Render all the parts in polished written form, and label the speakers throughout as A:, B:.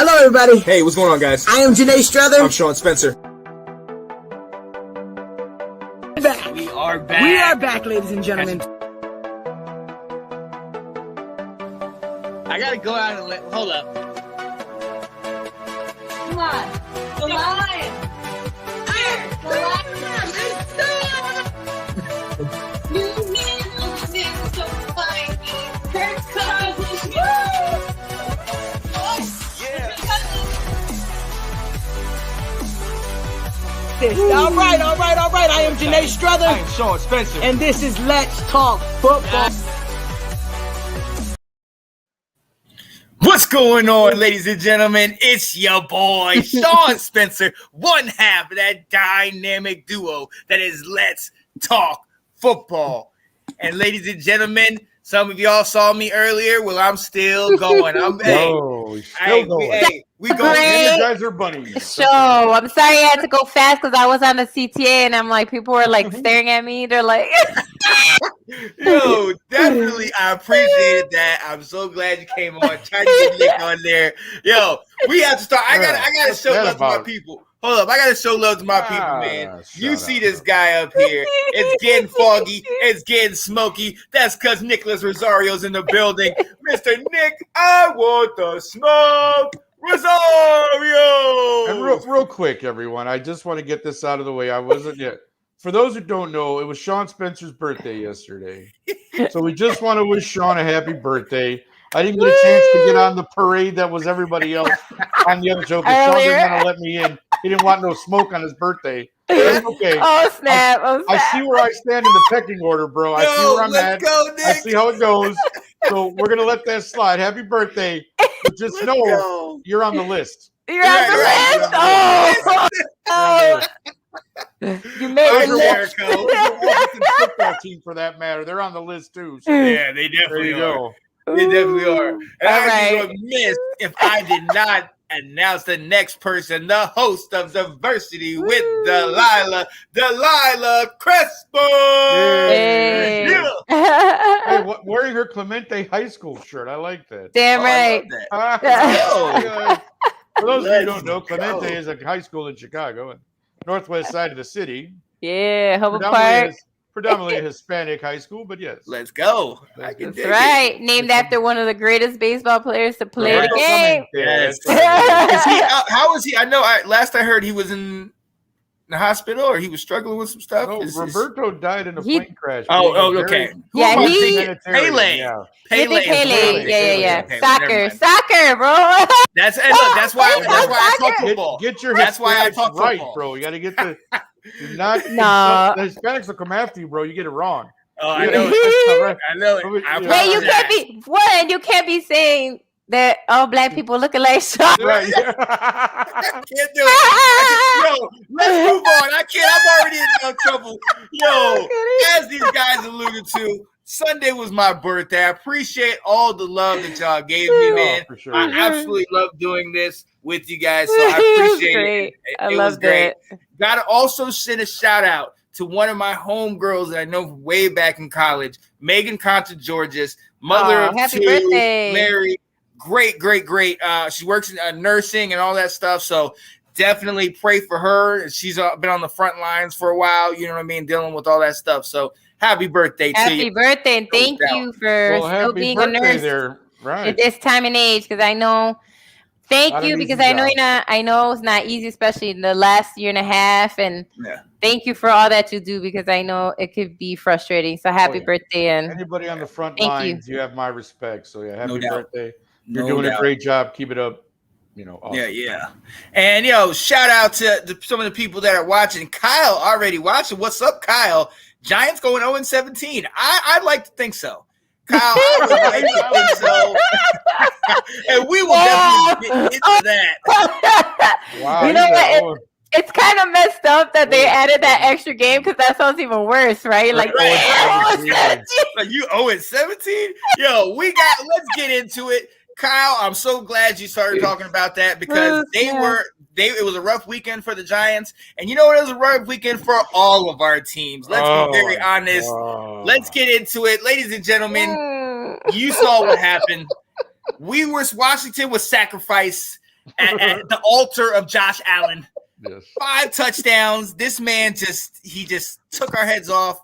A: Hello, everybody.
B: Hey, what's going on, guys?
A: I am Janae Strother.
B: I'm Sean Spencer.
A: Back.
C: We are back.
A: We are back, ladies and gentlemen.
C: I gotta go out and hold up.
D: Come on. The lion. Here. The lion. New music so funny. Kirk Cousins.
A: All right. I am Janae Strother.
C: I'm Sean Spencer.
A: And this is Let's Talk Football.
C: What's going on, ladies and gentlemen? It's your boy, Sean Spencer, one half of that dynamic duo that is Let's Talk Football. And ladies and gentlemen, some of y'all saw me earlier. Well, I'm still going. We going.
E: Great.
F: You guys are bunnies.
E: So I'm sorry I had to go fast because I was on the CTA and I'm like, people were like staring at me. They're like,
C: Yo, definitely, I appreciated that. I'm so glad you came on. Trying to get Nick on there. Yo, we have to start. I gotta show love to my people. Hold up, I gotta show love to my people, man. You see this guy up here. It's getting foggy. It's getting smoky. That's because Nicholas Rosario's in the building. Mr. Nick, I want the smoke. Rosario!
F: And real quick, everyone, I just want to get this out of the way. I wasn't yet. For those who don't know, it was Sean Spencer's birthday yesterday. So we just want to wish Sean a happy birthday. I didn't get a chance to get on the parade that was everybody else on the other show because Sean didn't want to let me in. He didn't want no smoke on his birthday. That's okay.
E: oh, snap.
F: I see where I stand in the pecking order, bro. I see where I'm at.
C: Go, Nick.
F: I see how it goes. So we're going to let that slide. Happy birthday. But just know you're on the list.
E: You're on the list? Oh. You made the list.
F: The Washington football team, for that matter, they're on the list too. So
C: Yeah, they definitely are. They definitely are. And I would be remiss if I did not announce the next person, the host of Diversity with Delilah Crespo.
E: Hey.
F: hey, wearing her Clemente High School shirt. I like that.
E: Damn right.
F: For those of you who don't know, Clemente is a high school in Chicago, northwest side of the city.
E: Yeah, Hubble Park.
F: Predominantly a Hispanic high school, but yes.
C: Let's go.
E: That's right. Named after one of the greatest baseball players to play the game.
C: Yes. How is he? I know last I heard he was in the hospital or he was struggling with some stuff.
F: No, Roberto died in a plane crash.
C: Okay.
E: Yeah,
C: Pele.
E: Yeah.
C: Okay,
E: Soccer, bro.
C: That's why I talk football.
F: Get your
C: That's why I talk
F: right,
C: football.
F: bro. You got to get the
E: No.
F: The Hispanics will come after you, bro. You get it wrong.
C: Oh, I know it. I know it.
E: Hey, you can't be saying that all black people looking like Sean.
F: Right.
C: I can't do it. Yo, let's move on. I can't. I'm already in trouble. Yo, as these guys alluded to, Sunday was my birthday. I appreciate all the love that y'all gave me, man.
F: For sure.
C: I absolutely love doing this with you guys, so I appreciate it.
E: I loved it.
C: Gotta also send a shout out to one of my homegirls that I know from way back in college, Megan Conta Georges, mother of
E: happy
C: two,
E: birthday.
C: married. Great. She works in nursing and all that stuff. So definitely pray for her. She's been on the front lines for a while. You know what I mean? Dealing with all that stuff. So happy birthday to you.
E: Happy birthday. And thank you for still being a nurse at this time and age. Because I know, I know it's not easy, especially in the last year and a half. And thank you for all that you do because I know it could be frustrating. So happy birthday. And
F: anybody on the front lines, you have my respect. So happy birthday. You're
C: No
F: doing
C: doubt.
F: a great job. Keep it up. Awesome.
C: Yeah. And shout out to some of the people that are watching. Kyle already watching. What's up, Kyle? Giants going 0-17. I'd like to think so. Kyle, I would like to think so. And we will definitely get into that.
F: Wow.
E: You know what? It's kind of messed up that they added that extra game because that sounds even worse, right? Like,
C: like you 0-17? Yo, let's get into it. Kyle, I'm so glad you started talking about that because it was a rough weekend for the Giants. And you know what? It was a rough weekend for all of our teams. Let's be very honest. Let's get into it. Ladies and gentlemen, you saw what happened. Washington was sacrificed at the altar of Josh Allen.
F: Yes.
C: 5 touchdowns. This man just took our heads off.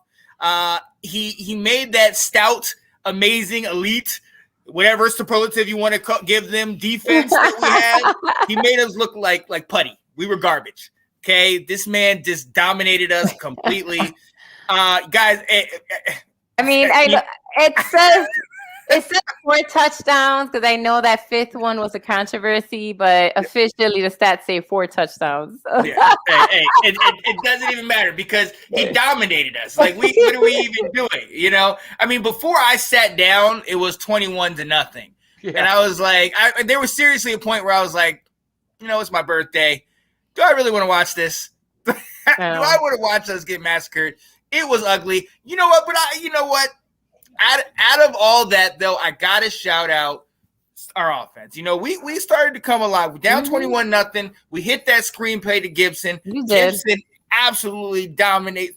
C: He made that stout, amazing, elite, whatever superlative you want to give them, defense that we had. He made us look like putty. We were garbage. Okay, this man just dominated us completely. Guys,
E: I mean, it says 4 touchdowns because I know that 5th one was a controversy, but officially the stats say 4 touchdowns. So.
C: Yeah. It doesn't even matter because he dominated us. Like, what are we even doing? You know, I mean, before I sat down, it was 21-0, and I was like, there was seriously a point where I was like, you know, it's my birthday. Do I really want to watch this? Do I want to watch us get massacred? It was ugly. You know what? But you know what? Out of all that, though, I gotta shout out our offense. You know, we started to come alive. We're down 21-0. We hit that screenplay to Gibson. Gibson absolutely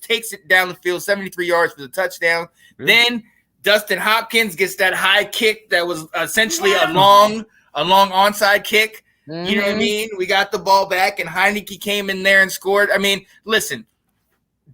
C: takes it down the field, 73 yards for the touchdown. Then Dustin Hopkins gets that high kick that was essentially a long onside kick. You know what I mean? We got the ball back, and Heineke came in there and scored. I mean, listen,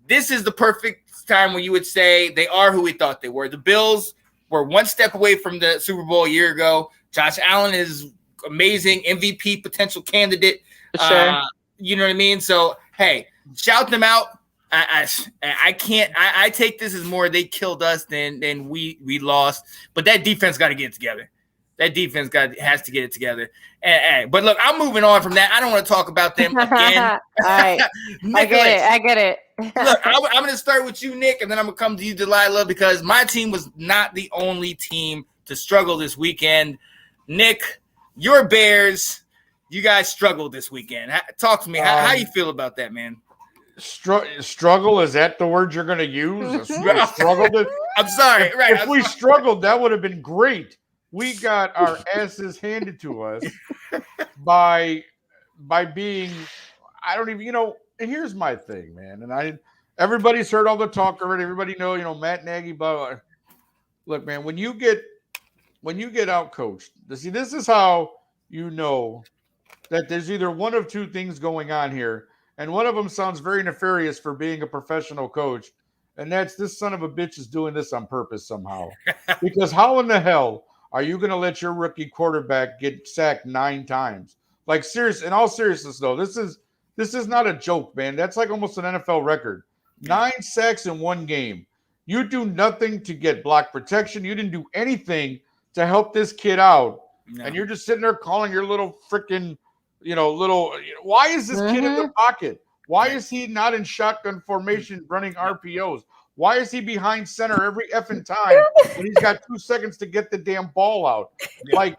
C: this is the perfect time when you would say they are who we thought they were. The Bills were one step away from the Super Bowl a year ago. Josh Allen is amazing, MVP potential candidate.
E: Sure.
C: You know what I mean? So, hey, shout them out. I can't. I take this as more they killed us than we lost. But that defense got to get it together. That defense has to get it together. But look, I'm moving on from that. I don't want to talk about them again.
E: All right. I get it.
C: Look, I'm going to start with you, Nick, and then I'm going to come to you, Delilah, because my team was not the only team to struggle this weekend. Nick, your Bears, you guys struggled this weekend. Talk to me. How you feel about that, man?
F: Struggle, is that the word you're going to use? Struggled?
C: I'm sorry. Right.
F: If we struggled, that would have been great. We got our asses handed to us by being, I don't even, you know, here's my thing, man. And everybody's heard all the talk already. Everybody know, you know, Matt Nagy, blah. Look, man, when you get out coached, this is how you know that there's either one of 2 things going on here. And one of them sounds very nefarious for being a professional coach. And that's this son of a bitch is doing this on purpose somehow. Because how in the hell are you going to let your rookie quarterback get sacked 9 times? Like, in all seriousness, though, this is not a joke, man. That's like almost an NFL record. 9 sacks in 1 game. You do nothing to get block protection. You didn't do anything to help this kid out. No. And you're just sitting there calling your little freaking, why is this kid in the pocket? Why is he not in shotgun formation running RPOs? Why is he behind center every effing time when he's got 2 seconds to get the damn ball out? Like,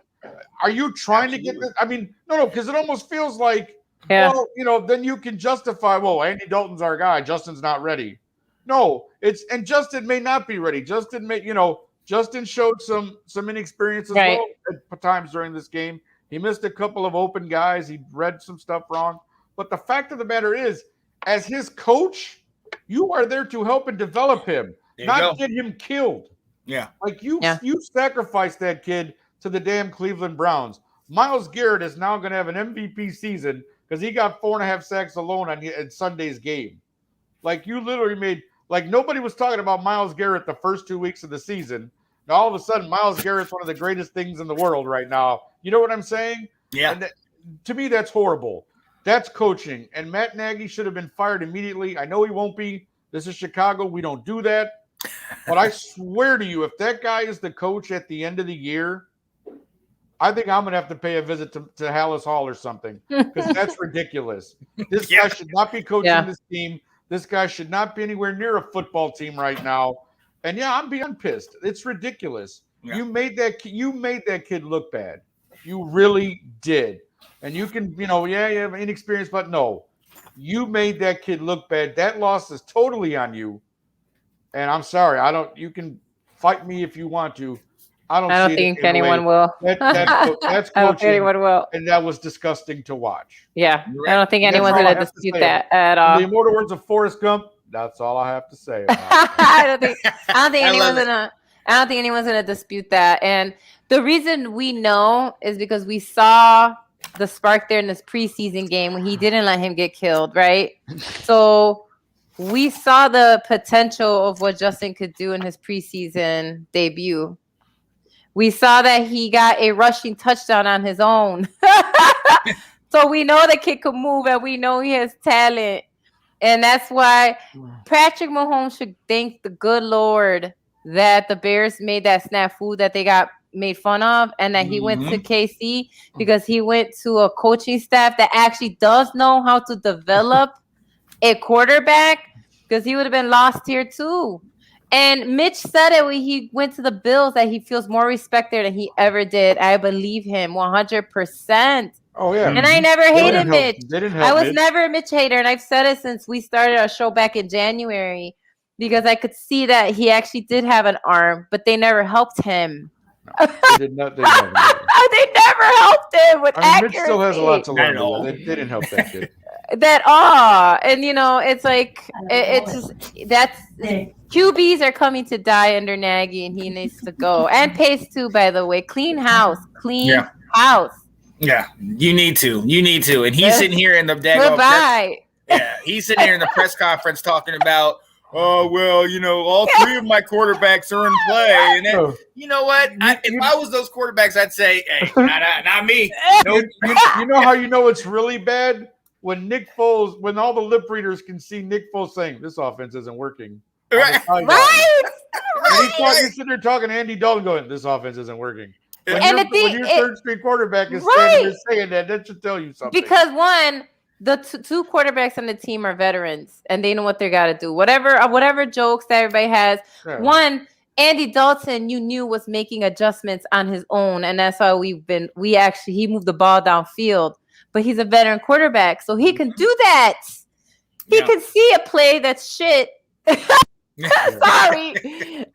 F: are you trying to get this? I mean, no, because it almost feels like, well, you know, then you can justify, well, Andy Dalton's our guy. Justin's not ready. No, and Justin may not be ready. Justin showed some inexperience as well at times during this game. He missed a couple of open guys. He read some stuff wrong. But the fact of the matter is, as his coach, you are there to help and develop him, not get him killed. Yeah. Like you sacrificed that kid to the damn Cleveland Browns. Myles Garrett is now going to have an MVP season because he got 4.5 sacks alone on Sunday's game. Like, you literally made, like, nobody was talking about Myles Garrett the first 2 weeks of the season. Now, all of a sudden, Myles Garrett's one of the greatest things in the world right now. You know what I'm saying? Yeah. And to me, that's horrible. That's coaching. And Matt Nagy should have been fired immediately. I know he won't be. This is Chicago. We don't do that. But I swear to you, if that guy is the coach at the end of the year, I think I'm going to have to pay a visit to Hallis Hall or something, because that's ridiculous. This guy should not be coaching this team. This guy should not be anywhere near a football team right now. And I'm pissed. It's ridiculous. Yeah. You made that kid look bad. You really did. And you can, you have inexperience, but no. You made that kid look bad. That loss is totally on you. And I'm sorry. You can fight me if you want to. I don't think
E: anyone will.
F: That's coaching, I don't think anyone will. And that was disgusting to watch.
E: Yeah. Right. I don't think anyone's going to dispute that at all.
F: In the immortal words of Forrest Gump, that's all I have to say about it.
E: I don't think anyone's gonna dispute that. And the reason we know is because we saw the spark there in this preseason game when he didn't let him get killed, right? So we saw the potential of what Justin could do in his preseason debut. We saw that he got a rushing touchdown on his own. So we know the kid can move, and we know he has talent. And that's why Patrick Mahomes should thank the good Lord that the Bears made that snafu that they got made fun of, and that he went to KC, because he went to a coaching staff that actually does know how to develop a quarterback, because he would have been lost here too. And Mitch said it when he went to the Bills that he feels more respect there than he ever did. I believe him 100%.
F: Oh, yeah.
E: And I never hated Mitch. I was
F: Mitch.
E: never a Mitch hater, and I've said it since we started our show back in January, because I could see that he actually did have an arm, but they never helped him.
F: No, they did not. They never
E: helped him with accuracy.
F: Mitch still has a lot to learn. They didn't help that kid.
E: And it's like it's just that's QBs are coming to die under Nagy, and he needs to go. And Pace too, by the way. Clean house.
C: Yeah, you need to, and he's sitting here in the he's sitting here in the press conference talking about, oh, well, all three of my quarterbacks are in play. And then, you know what? If I was those quarterbacks, I'd say, hey, not me.
F: Nope. You know how you know it's really bad? When Nick Foles, when all the lip readers can see Nick Foles saying, this offense isn't working.
E: Right.
F: And he's sitting there talking to Andy Dalton going, this offense isn't working. When your third-string quarterback is standing there saying that should tell you something.
E: Because one, the two quarterbacks on the team are veterans, and they know what they got to do. Whatever jokes that everybody has. Yeah. One, Andy Dalton, you knew, was making adjustments on his own, and that's why he moved the ball downfield. But he's a veteran quarterback, so he can do that. He can see a play that's shit. Sorry.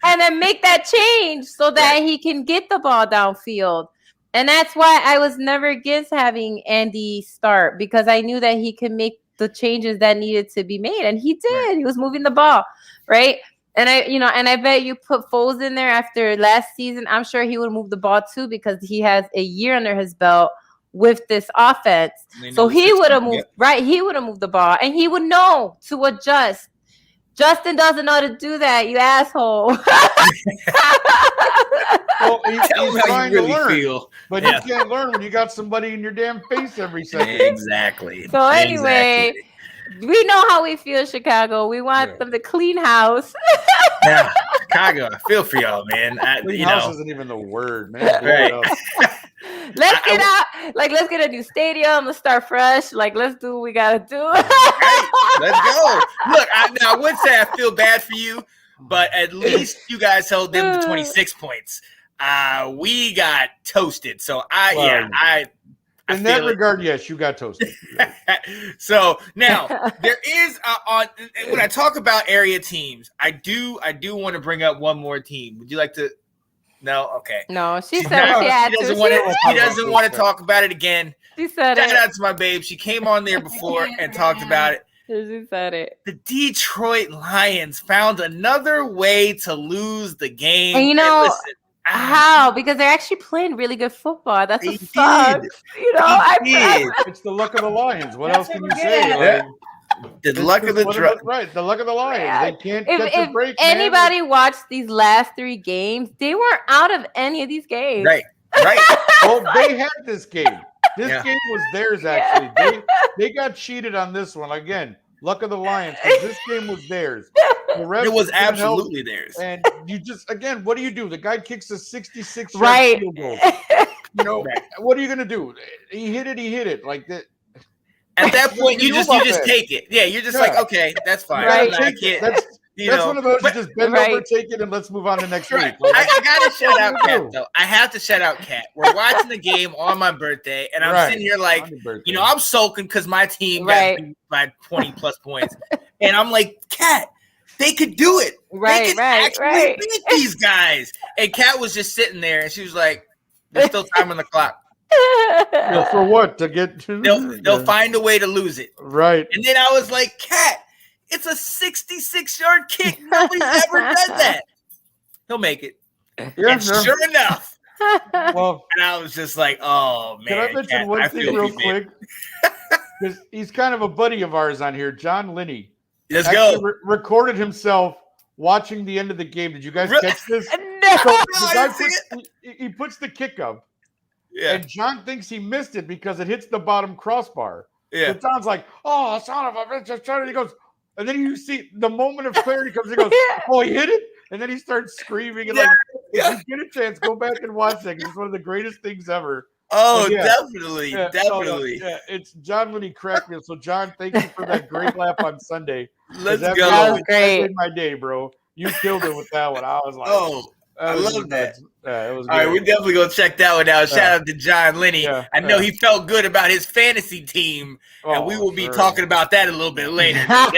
E: And then make that change so that he can get the ball downfield. And that's why I was never against having Andy start, because I knew that he could make the changes that needed to be made. And he did. Right. He was moving the ball, right? And I bet you put Foles in there after last season, I'm sure he would move the ball too, because he has a year under his belt with this offense. So he would have moved, right? He would have moved the ball, and he would know to adjust. Justin doesn't know how to do that, you asshole.
F: Well, he's trying to learn, but you can't learn when you got somebody in your damn face every second.
C: Exactly.
E: So anyway, we know how we feel, Chicago. We want them to clean house.
C: Yeah, Chicago, I feel for y'all, man.
F: Clean house isn't even the word, man. Right.
E: Let's get out. Let's get a new stadium. Let's start fresh. Let's do what we gotta do.
C: Right, let's go. Look, I would say I feel bad for you, but at least you guys held them to 26 points. We got toasted. So
F: in that regard, yes, you got toasted.
C: So now there is when I talk about area teams, I do want to bring up one more team. Would you like to? No, okay.
E: No, she said she had to.
C: She doesn't want to talk about it again.
E: She said
C: Shout out to my babe. She came on there before and talked about it.
E: She said it.
C: The Detroit Lions found another way to lose the game.
E: And how? Because they're actually playing really good football. That's what sucks.
F: It's the luck of the Lions. What else can you say?
C: The luck of the
F: right. The luck of the Lions. Yeah. They can't catch a break.
E: If anybody watched these last 3 games, they weren't out of any of these games.
C: Right.
F: Well, they had this game. This game was theirs, actually. They got cheated on this one. Again, luck of the Lions, because this game was theirs. The rest
C: it was absolutely theirs.
F: And you just, again, what do you do? The guy kicks a 66-yard field goal. What are you going to do? He hit it like that.
C: At that point, you just take it. Yeah, you're just like, okay, that's fine.
E: Right.
C: I can't.
F: That's one of those you just bend over, take it, and let's move on to the next week.
C: I gotta shout out Kat, though. I have to shout out Kat. We're watching the game on my birthday, and I'm sitting here like, I'm sulking because my team got beat by 20 plus points, and I'm like, Kat, they could do it. They can actually beat these guys. And Kat was just sitting there, and she was like, "There's still time on the clock."
F: For what? To get to
C: they'll find a way to lose it.
F: Right.
C: And then I was like, Kat, it's a 66-yard kick. Nobody's ever done that. He'll make it.
F: Yeah,
C: and sure enough,
F: Well,
C: and I was just like, oh man.
F: Can I mention one thing real quick? Because he's kind of a buddy of ours on here, John Linney.
C: Let's go.
F: Recorded himself watching the end of the game. Did you guys catch this?
E: No.
F: So he puts the kick up.
C: Yeah.
F: And John thinks he missed it because it hits the bottom crossbar.
C: Yeah.
F: So John's like, oh, son of a bitch. He goes, and then you see the moment of clarity comes. He goes, oh, he hit it? And then he starts screaming. And if you get a chance, go back and watch that. It's one of the greatest things ever.
C: Oh, definitely.
F: It's John Linney cracked me. So, John, thank you for that great laugh on Sunday.
C: Let's go.
E: That was great.
F: That made my day, bro. You killed it with that one. I was like,
C: I love that.
F: It was
C: all right, we're definitely going to check that one out. Shout out to John Linney. I know he felt good about his fantasy team, and we will be talking about that a little bit later. Look,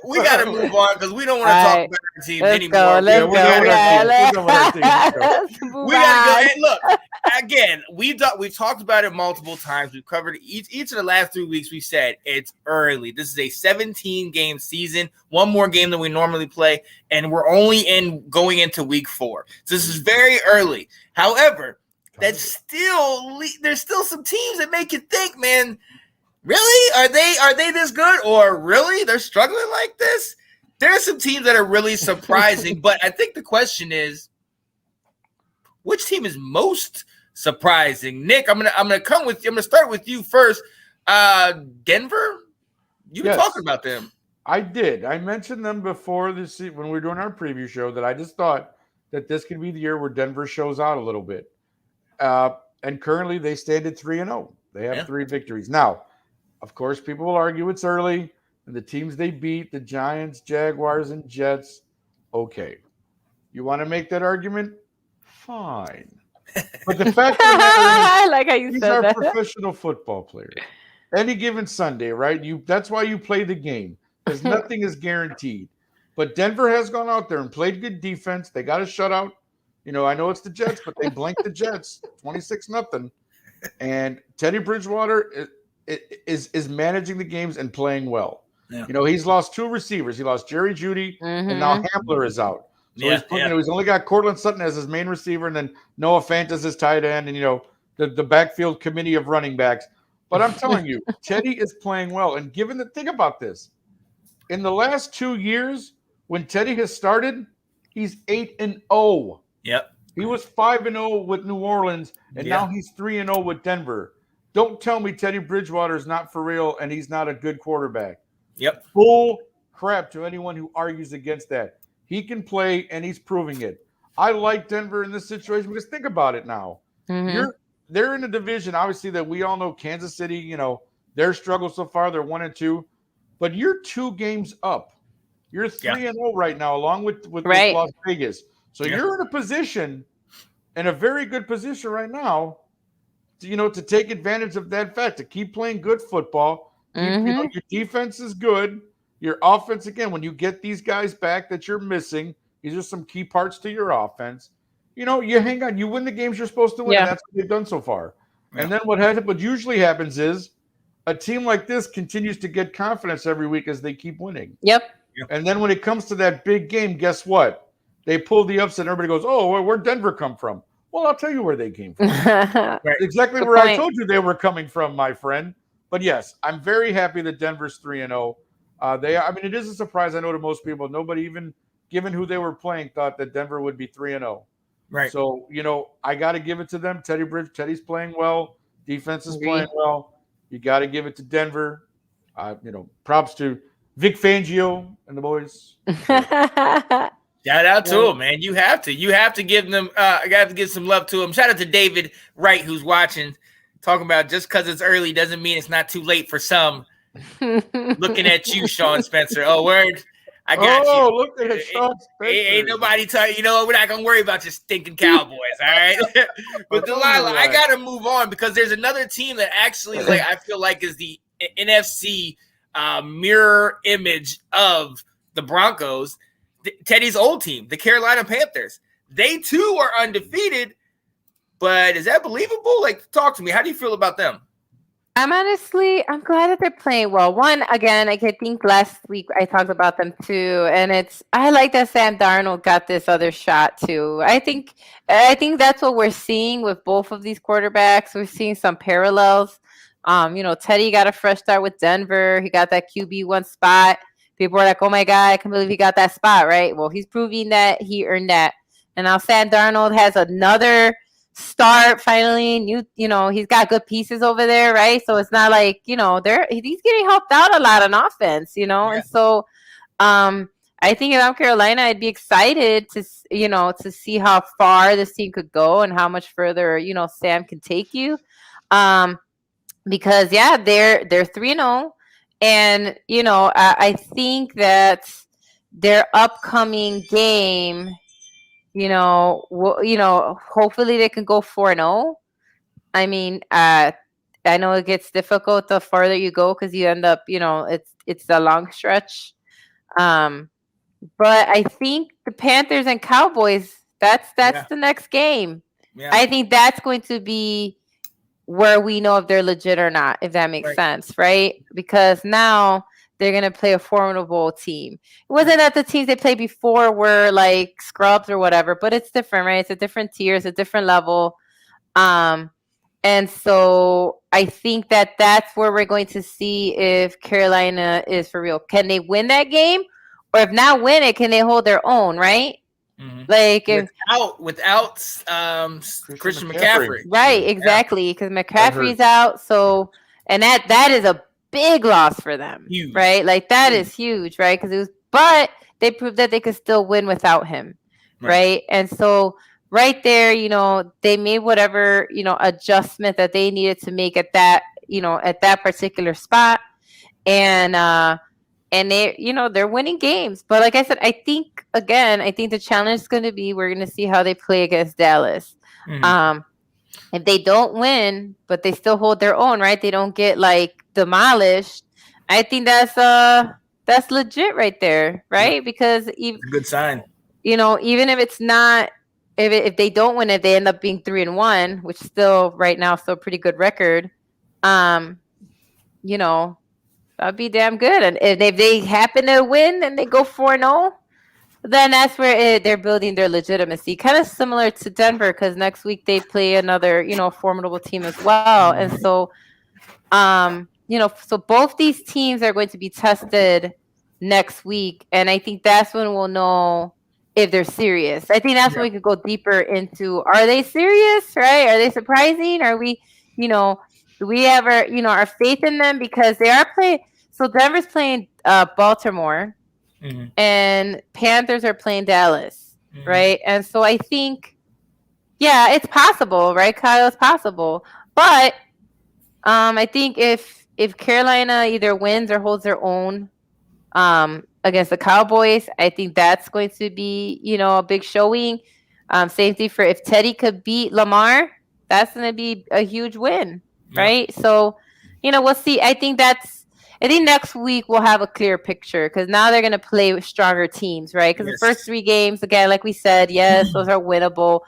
C: we gotta move on because we don't want to talk about our teams anymore.
E: Let's go.
C: We gotta go. And look, again, we've talked about it multiple times. We've covered each of the last 3 weeks. We said it's early. This is a 17-game season, one more game than we normally play, and we're only going into week 4. So this is very early. However, there's still some teams that make you think, man, really? Are they this good? Or really they're struggling like this? There are some teams that are really surprising, but I think the question is, which team is most surprising? Nick, I'm gonna come with you. I'm gonna start with you first. Denver? You've been talking about them.
F: I did. I mentioned them before this when we were doing our preview show that I just thought that this could be the year where Denver shows out a little bit. And currently they stand at 3-0. They have 3 victories. Now, of course, people will argue it's early, and the teams they beat, the Giants, Jaguars, and Jets, okay. You want to make that argument? Fine. But the fact that
E: I like how you
F: these
E: said
F: are
E: that.
F: professional football players. Any given Sunday, right? That's why you play the game, because nothing is guaranteed. But Denver has gone out there and played good defense. They got a shutout. I know it's the Jets, but they blanked the Jets 26-0. And Teddy Bridgewater is managing the games and playing well. Yeah. He's lost 2 receivers. He lost Jerry Jeudy, and now Hambler is out. So he's only got Cortland Sutton as his main receiver, and then Noah Fant as his tight end, and the backfield committee of running backs. But I'm telling you, Teddy is playing well. And think about this. In the last 2 years, when Teddy has started, he's 8-0.
C: Yep.
F: He was 5-0 with New Orleans, and now he's 3-0 with Denver. Don't tell me Teddy Bridgewater is not for real and he's not a good quarterback.
C: Yep.
F: Bull crap to anyone who argues against that. He can play, and he's proving it. I like Denver in this situation because think about it now. Mm-hmm. They're in a division, obviously, that we all know Kansas City, their struggle so far, they're 1-2. But you're 2 games up. You're 3-0 right now, along with Las Vegas. So you're in a position, in a very good position right now, to take advantage of that fact, to keep playing good football. Mm-hmm. Your defense is good. Your offense, again, when you get these guys back that you're missing, these are some key parts to your offense. You hang on. You win the games you're supposed to win, and that's what they've done so far. Yeah. And then what usually happens is a team like this continues to get confidence every week as they keep winning.
E: Yep.
F: And then when it comes to that big game, guess what? They pull the upset, and everybody goes, oh, where'd Denver come from? Well, I'll tell you where they came from. Exactly where I told you they were coming from, my friend. But yes, I'm very happy that Denver's 3-0. It is a surprise, I know, to most people. Nobody, even given who they were playing, thought that Denver would be 3-0.
C: Right.
F: So, I got to give it to them. Teddy's playing well. Defense is playing well. You got to give it to Denver. Props to Vic Fangio and the boys.
C: Shout out to him, man. You have to give them. I got to give some love to him. Shout out to David Wright, who's watching, talking about just because it's early doesn't mean it's not too late for some. Looking at you, Sean Spencer. Oh, word. I got you.
F: Oh, look at Sean Spencer.
C: Ain't nobody tell you. We're not gonna worry about your stinking Cowboys, all right? But Delilah, I gotta move on because there's another team that actually, I feel like, is the NFC mirror image of the Broncos. Teddy's old team, the Carolina Panthers. They too are undefeated, but is that believable? Talk to me. How do you feel about them?
E: I'm glad that they're playing well. One, again, I think last week I talked about them too, and I like that Sam Darnold got this other shot too. I think that's what we're seeing with both of these quarterbacks. We're seeing some parallels. Teddy got a fresh start with Denver. He got that QB1 spot. People are like, "Oh my God, I can't believe he got that spot!" Right? Well, he's proving that he earned that. And now Sam Darnold has another start finally. He's got good pieces over there, right? So it's not like he's getting helped out a lot on offense,
C: Yeah.
E: And so I think if I'm Carolina, I'd be excited to see how far this team could go and how much further Sam can take you, because they're 3-0, and I think that their upcoming game, hopefully they can go 4-0. I mean, I know it gets difficult the farther you go because you end up, it's a long stretch. But I think the Panthers and Cowboys, that's the next game. Yeah. I think that's going to be where we know if they're legit or not, if that makes sense, right? Because now they're going to play a formidable team. It wasn't that the teams they played before were like scrubs or whatever, but it's different, right? It's a different tier, it's a different level. And so I think that's where we're going to see if Carolina is for real. Can they win that game? Or if not win it, can they hold their own, right? Mm-hmm. Like
C: without Christian McCaffrey.
E: Right, exactly. Because McCaffrey's out. So, and that is a big loss for them. Huge. Right? Like that is huge, right? But they proved that they could still win without him. Right? And so right there, they made whatever, adjustment that they needed to make at that particular spot. And they, they're winning games. But like I said, I think the challenge is going to be, we're going to see how they play against Dallas. Mm-hmm. If they don't win, but they still hold their own, right? They don't get like demolished. I think that's legit right there, right? Yeah. Because
C: it's a good sign.
E: Even if it's not, if they don't win it, they end up being 3-1, which still right now still a pretty good record. That'd be damn good. And if they happen to win and they go 4-0, then that's where they're building their legitimacy. Kind of similar to Denver, because next week they play another, formidable team as well. And so, so both these teams are going to be tested next week. And I think that's when we'll know if they're serious. I think that's when we could go deeper into, are they serious, right? Are they surprising? Are we, do we ever, our faith in them? Because they are playing. So Denver's playing Baltimore, mm-hmm. and Panthers are playing Dallas, mm-hmm. right? And so I think, it's possible, right, Kyle? It's possible. But I think if Carolina either wins or holds their own against the Cowboys, I think that's going to be, a big showing. Same thing for if Teddy could beat Lamar, that's going to be a huge win, right? So, we'll see. I think next week we'll have a clear picture, because now they're going to play with stronger teams, right? Because the first 3 games, again, like we said, yes, those are winnable.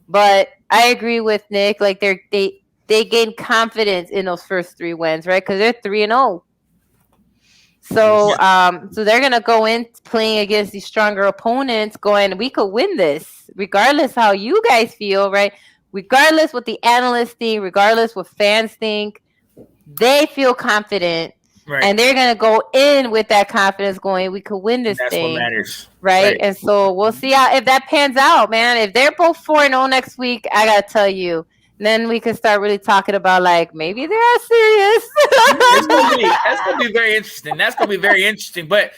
E: But I agree with Nick. Like they gain confidence in those first 3 wins, right? Because they're 3-0. So so they're going to go in playing against these stronger opponents going, we could win this, regardless how you guys feel, right? Regardless what the analysts think, regardless what fans think, they feel confident. Right. And they're going to go in with that confidence going, we could win this thing. That's what matters. Right? And so we'll see if that pans out, man. If they're both 4-0 next week, I got to tell you, then we can start really talking about, like, maybe they're serious.
C: That's going to be very interesting. That's going to be very interesting. But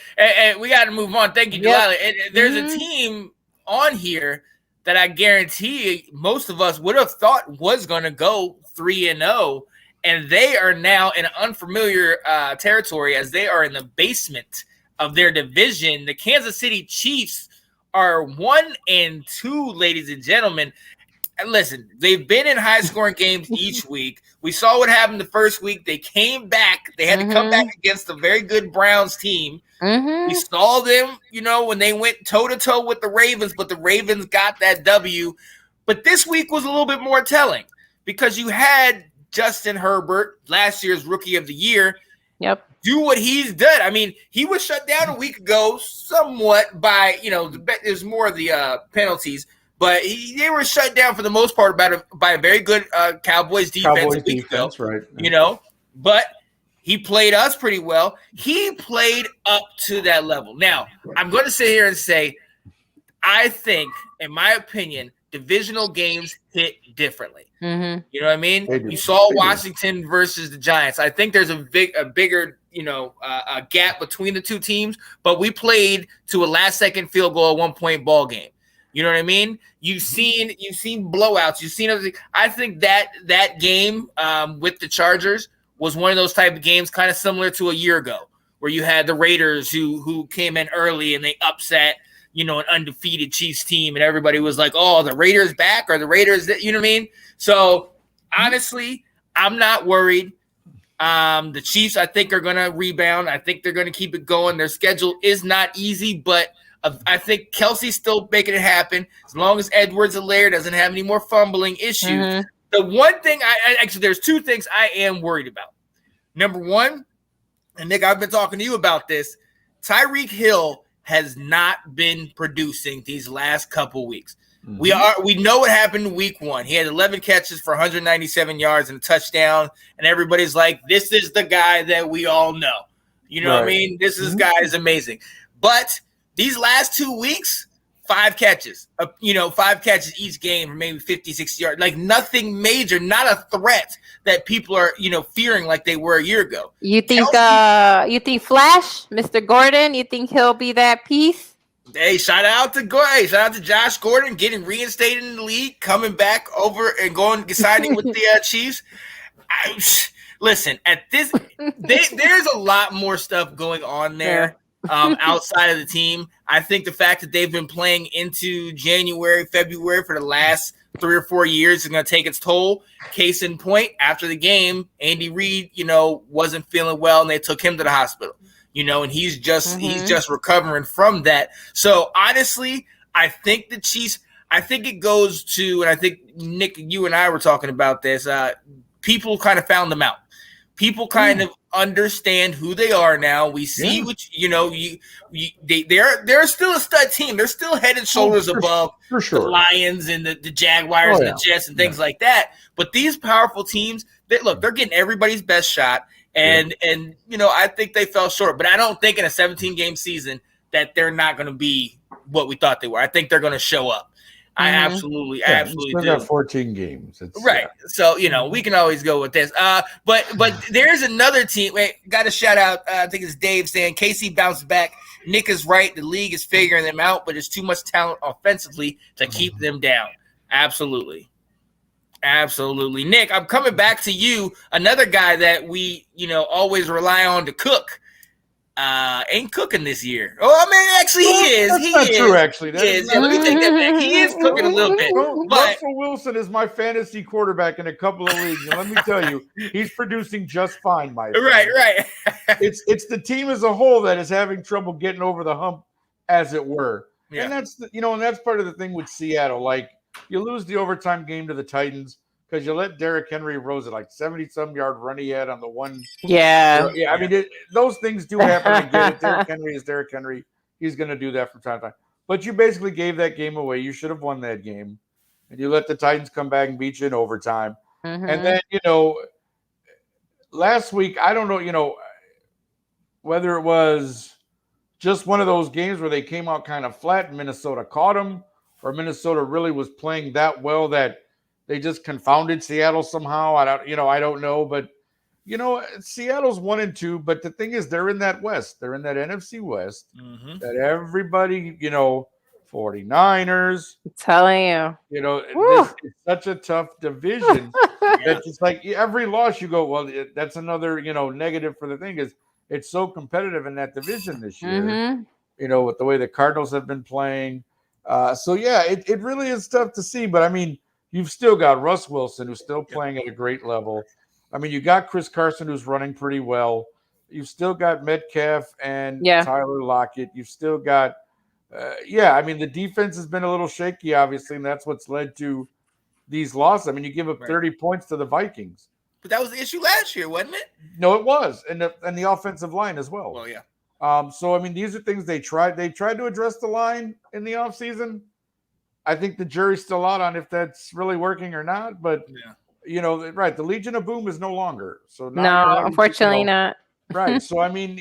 C: we got to move on. Thank you, Delilah. There's a team on here that I guarantee most of us would have thought was going to go 3-0. And they are now in unfamiliar territory, as they are in the basement of their division. The Kansas City Chiefs are 1-2, ladies and gentlemen. And listen, they've been in high-scoring games each week. We saw what happened the first week. They came back. They had to come back against a very good Browns team. Mm-hmm. We saw them, when they went toe-to-toe with the Ravens, but the Ravens got that W. But this week was a little bit more telling, because you had Justin Herbert, last year's Rookie of the Year,
E: do
C: what he's done. I mean, he was shut down a week ago somewhat by, there's more of the penalties, but they were shut down for the most part by a very good Cowboys defense a week ago.
F: Right.
C: But he played us pretty well. He played up to that level. Now, I'm going to sit here and say, I think, in my opinion, divisional games hit differently.
E: Mm-hmm.
C: You know what I mean? You saw Washington versus the Giants. I think there's a bigger, a gap between the two teams, but we played to a last-second field goal, 1-point ball game. You know what I mean? You've seen blowouts. You've seen everything. I think that game with the Chargers was one of those type of games, kind of similar to a year ago, where you had the Raiders who came in early and they upset, an undefeated Chiefs team, and everybody was like, "Oh, the Raiders back, or the Raiders," you know what I mean? So honestly, I'm not worried. The Chiefs, I think, are going to rebound. I think they're going to keep it going. Their schedule is not easy, but I think Kelsey's still making it happen as long as Edwards-Helaire doesn't have any more fumbling issues. Mm-hmm. The one thing there's two things I am worried about. Number one, and Nick, I've been talking to you about this. Tyreek Hill has not been producing these last couple weeks. Mm-hmm. We know what happened in week 1. He had 11 catches for 197 yards and a touchdown, and everybody's like, this is the guy that we all know. You know what I mean? This guy is amazing. But these last 2 weeks, 5 catches, 5 catches each game for maybe 50, 60 yards, like nothing major, not a threat that people are, fearing like they were a year ago.
E: You think Flash, Mr. Gordon, you think he'll be that piece?
C: Hey, shout out to Josh Gordon getting reinstated in the league, coming back over and signing with the Chiefs. Listen, at this, there's a lot more stuff going on there. Outside of the team. I think the fact that they've been playing into January, February for the last 3 or 4 years is going to take its toll. Case in point, after the game, Andy Reid, wasn't feeling well, and they took him to the hospital. And he's just recovering from that. So honestly, I think the Chiefs. I think it goes to, and I think Nick, you and I were talking about this. People kind of found them out. People kind of understand who they are now. We see they're still a stud team. They're still head and shoulders above the Lions and the Jaguars and the Jets and things like that. But these powerful teams, they're getting everybody's best shot. And I think they fell short. But I don't think in a 17-game season that they're not going to be what we thought they were. I think they're going to show up. I absolutely do.
F: Got 14 games.
C: Right. So, we can always go with this. But there's another team. Wait, got a shout out. I think it's Dave saying KC bounced back. Nick is right. The league is figuring them out, but there's too much talent offensively to keep them down. Absolutely. Nick, I'm coming back to you. Another guy that we, always rely on to cook. Ain't cooking this year. Oh, I mean, actually, he is.
F: That's not true, actually.
C: Let me take that back. He is cooking a little bit.
F: Russell Wilson is my fantasy quarterback in a couple of leagues, and let me tell you, he's producing just fine, my friend.
C: Right.
F: It's the team as a whole that is having trouble getting over the hump, as it were. Yeah. And that's and that's part of the thing with Seattle. Like, you lose the overtime game to the Titans because you let Derrick Henry rose at like 70-some yard run he had on the one.
E: Yeah.
F: I mean, those things do happen. I get it. Derrick Henry is Derrick Henry. He's going to do that from time to time. But you basically gave that game away. You should have won that game. And you let the Titans come back and beat you in overtime. Mm-hmm. And then, last week, I don't know, whether it was just one of those games where they came out kind of flat and Minnesota caught them, or Minnesota really was playing that well that they just confounded Seattle somehow. I don't know, but Seattle's 1-2. But the thing is, they're in that West. They're in that NFC West. Mm-hmm. That everybody, 49ers.
E: I'm telling you,
F: it's such a tough division that it's like every loss you go, well, that's another, negative for the thing is it's so competitive in that division this year. Mm-hmm. With the way the Cardinals have been playing. It really is tough to see. But I mean, you've still got Russ Wilson, who's still playing at a great level. I mean, you got Chris Carson, who's running pretty well. You've still got Metcalf and Tyler Lockett. You've still got, I mean, the defense has been a little shaky, obviously, and that's what's led to these losses. I mean, you give up 30 points to the Vikings.
C: But that was the issue last year, wasn't it?
F: No, it was, and the offensive line as well.
C: Well, yeah.
F: So I mean, these are things they tried. They tried to address the line in the offseason. I think the jury's still out on if that's really working or not. But right, the Legion of Boom is no longer. So
E: no, unfortunately not.
F: Right. So I mean,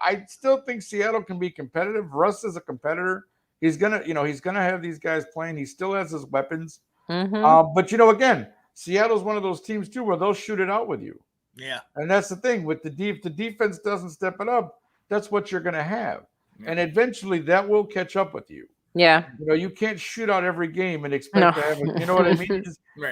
F: I still think Seattle can be competitive. Russ is a competitor. He's gonna have these guys playing. He still has his weapons.
E: Mm-hmm.
F: But again, Seattle's one of those teams too where they'll shoot it out with you.
C: Yeah.
F: And that's the thing with the defense doesn't step it up. That's what you're going to have. And eventually that will catch up with you.
E: Yeah.
F: You can't shoot out every game and expect to have it. You know what I mean?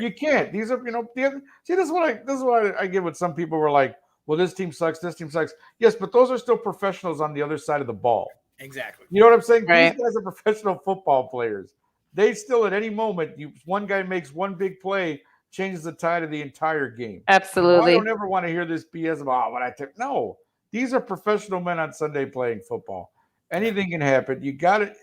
F: You can't. These are, see, this is what I get with some people who are like, well, this team sucks. This team sucks. Yes, but those are still professionals on the other side of the ball.
C: Exactly.
F: You know what I'm saying?
E: Right.
F: These guys are professional football players. They still, at any moment, one guy makes one big play, changes the tide of the entire game.
E: Absolutely.
F: I don't ever want to hear this BS about what I took. No. These are professional men on Sunday playing football. Anything can happen. You got it.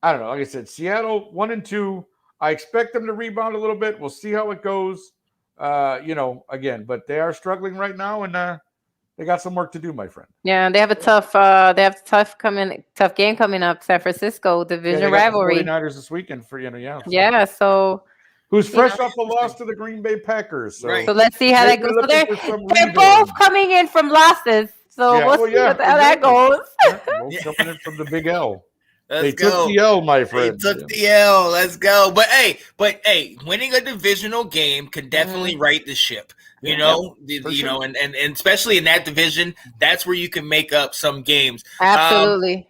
F: I don't know. Like I said, Seattle 1-2. I expect them to rebound a little bit. We'll see how it goes. Again, but they are struggling right now, and they got some work to do, my friend.
E: Yeah, they have a tough game coming up. San Francisco division rivalry.
F: The 49ers this weekend for
E: Yeah, so.
F: Who's fresh off a loss to the Green Bay Packers. So,
E: so let's see how that goes. So they're both coming in from losses. So we'll see how that goes.
F: Both coming in from the big L.
C: Took
F: the L, my friend.
C: They took the L. Let's go. But hey, winning a divisional game can definitely right the ship. And especially in that division, that's where you can make up some games.
E: Absolutely.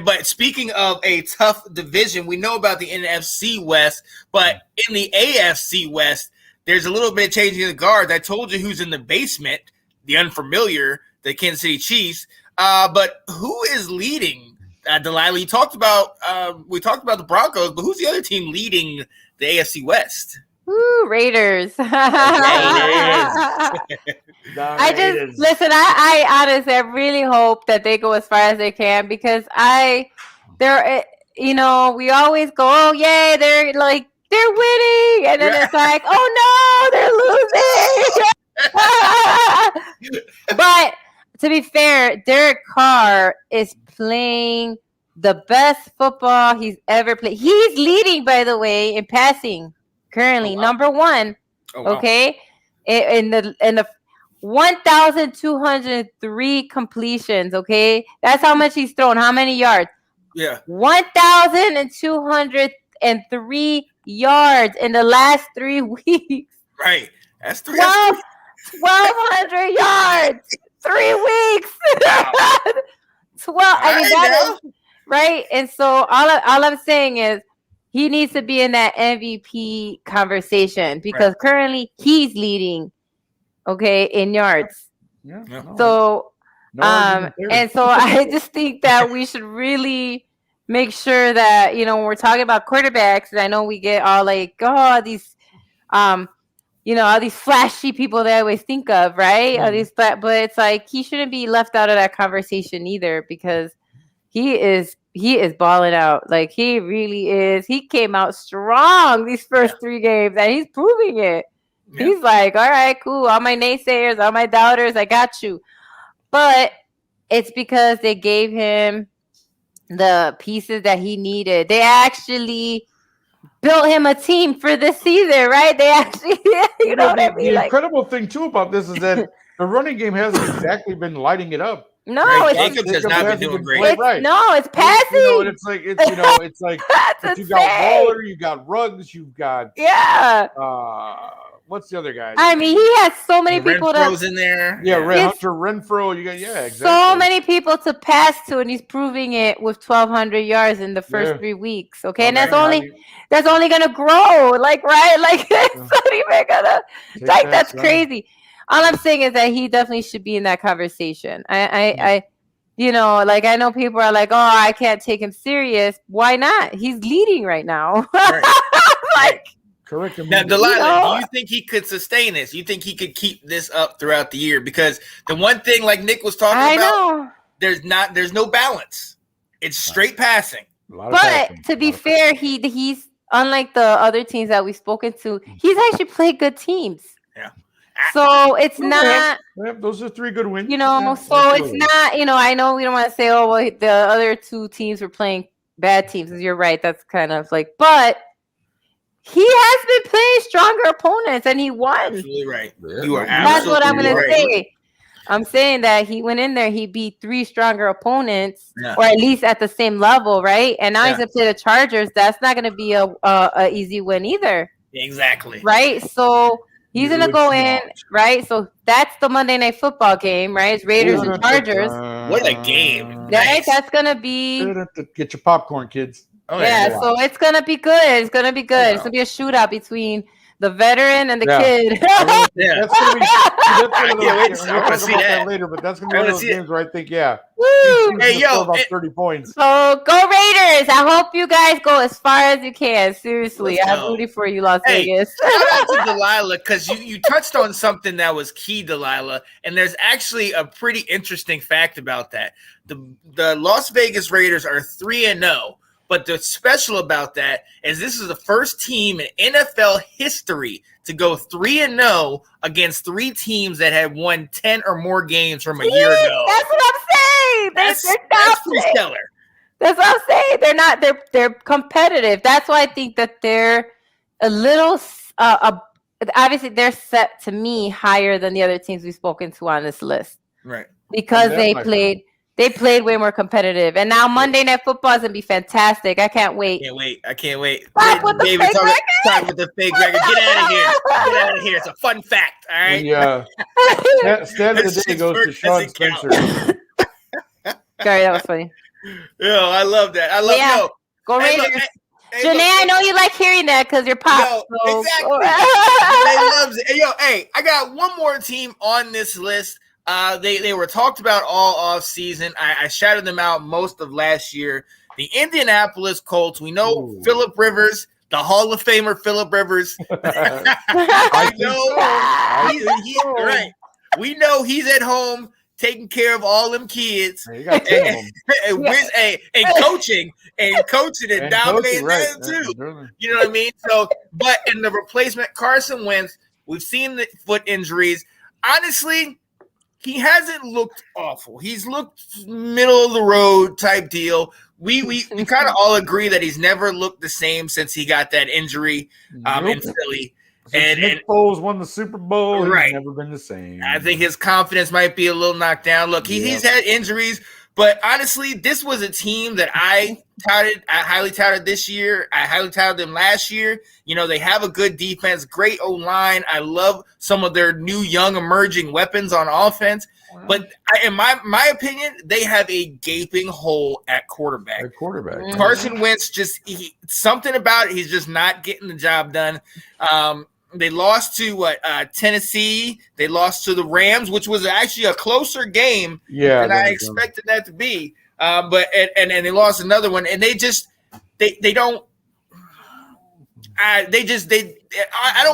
C: But speaking of a tough division, we know about the NFC West, but in the AFC West, there's a little bit of changing the guards. I told you who's in the basement, the unfamiliar, the Kansas City Chiefs. But who is leading? Delilah, we talked about the Broncos, but who's the other team leading the AFC West?
E: Woo, Raiders. I honestly, I really hope that they go as far as they can because we always go, oh yay, they're winning, and then it's like, oh no, they're losing. But to be fair, Derek Carr is playing the best football he's ever played. He's leading, by the way, in passing. Currently, number one. Okay, in the 1,203 completions. Okay, that's how much he's thrown. How many yards?
C: Yeah,
E: 1,203 yards in the last 3 weeks.
C: Right, that's
E: 1,200 yards, 3 weeks. 12. I mean, that is right. And so all I'm saying is, he needs to be in that MVP conversation because currently he's leading, in yards.
F: Yeah.
E: So, and so I just think that we should really make sure that, when we're talking about quarterbacks, I know we get all like, these, all these flashy people that I always think of, right?
F: Mm-hmm.
E: But it's like, he shouldn't be left out of that conversation either because he is balling out. Like, he really is. He came out strong these first 3 games, and he's proving it. Yeah. He's like, all right, cool. All my naysayers, all my doubters, I got you. But it's because they gave him the pieces that he needed. They actually built him a team for this season, right? They actually, what I mean?
F: The incredible thing, too, about this is that the running game hasn't exactly been lighting it up.
E: No,
C: Jacobs has not been doing great.
E: It's passing.
F: It's like you got Waller, you got Ruggs, you've got what's the other guy?
E: I mean, he has so many people
C: Renfro's in there.
F: Yeah, Hunter Renfro. You got exactly.
E: So many people to pass to, and he's proving it with 1,200 yards in the first 3 weeks. Okay, and that's only gonna grow. Like, right? Like, it's not even gonna. Like, that's crazy. All I'm saying is that he definitely should be in that conversation. I know people are like, oh, I can't take him serious. Why not? He's leading right now.
C: Right. Correct. Now, Delilah, do you think he could sustain this? You think he could keep this up throughout the year? Because the one thing, like Nick was talking about, there's no balance. It's straight passing.
E: But to be fair, he's unlike the other teams that we've spoken to. He's actually played good teams.
C: Yeah.
E: So it's not.
F: Yeah, those are 3 good wins.
E: So it's not. I know we don't want to say, oh, well, the other 2 teams were playing bad teams. You're right. That's kind of like, but he has been playing stronger opponents and he won.
C: Absolutely right. You are
E: That's what I'm going to
C: right.
E: say. I'm saying that he went in there, he beat 3 stronger opponents, or at least at the same level, right? And now he's going to play the Chargers. That's not going to be a easy win either.
C: Exactly.
E: Right? So he's going to go in, right? So that's the Monday Night Football game, right? It's Raiders and Chargers.
C: What a game.
E: Right?
C: Nice.
E: That's going to be...
F: Get your popcorn, kids.
C: Oh,
E: yeah, so it's going to be good. It's going to be good. It's going to be a shootout between the veteran and the kid.
F: That's gonna be,
C: I can't wait to see that
F: later, but that's going to be one of those games where I think,
E: Woo!
F: Hey, about 30 points.
E: So go Raiders! I hope you guys go as far as you can. Seriously, I'm rooting for you, Las Vegas.
C: Shout out to Delilah, because you touched on something that was key, Delilah, and there's actually a pretty interesting fact about that. The Las Vegas Raiders are 3-0. But the special about that is this is the first team in NFL history to go 3-0 against 3 teams that had won 10 or more games from a year ago.
E: That's what I'm saying.
C: That's pretty stellar.
E: That's what I'm saying. They're not. They're competitive. That's why I think that they're a little. Obviously, they're set to me higher than the other teams we've spoken to on this list.
C: Right.
E: Because they played. They played way more competitive. And now Monday Night Football is going to be fantastic. I can't wait.
C: I can't wait.
E: Talk with the fake record.
C: Talk with the fake record. Get out of here. Get out of here. It's a fun fact. All right.
F: Yeah. Stand of the day goes to Sean Spencer.
E: Sorry, that was funny.
C: Yo, I love that. I love
E: Go Raiders. Janae, I know you like hearing that because you're pop.
C: Exactly. Janae loves it. Hey, I got one more team on this list. They were talked about all off season. I shouted them out most of last year. The Indianapolis Colts. We know Phillip Rivers, the Hall of Famer Phillip Rivers. I know right. We know he's at home taking care of all them kids and coaching and dominating them too. You know what I mean? So, but in the replacement, Carson Wentz, we've seen the foot injuries. Honestly, he hasn't looked awful. He's looked middle of the road type deal. We kind of all agree that he's never looked the same since he got that injury in Philly.
F: And Nick Foles won the Super Bowl.
C: Right.
F: He's never been the same.
C: I think his confidence might be a little knocked down. Look, he's had injuries, but honestly, this was a team that I highly touted this year. I highly touted them last year. You know, they have a good defense, great O-line. I love some of their new young emerging weapons on offense. Wow. But in my opinion, they have a gaping hole at quarterback. Carson Wentz something about it. He's just not getting the job done. They lost to Tennessee. They lost to the Rams, which was actually a closer game than I expected that to be. But they lost another one, and I don't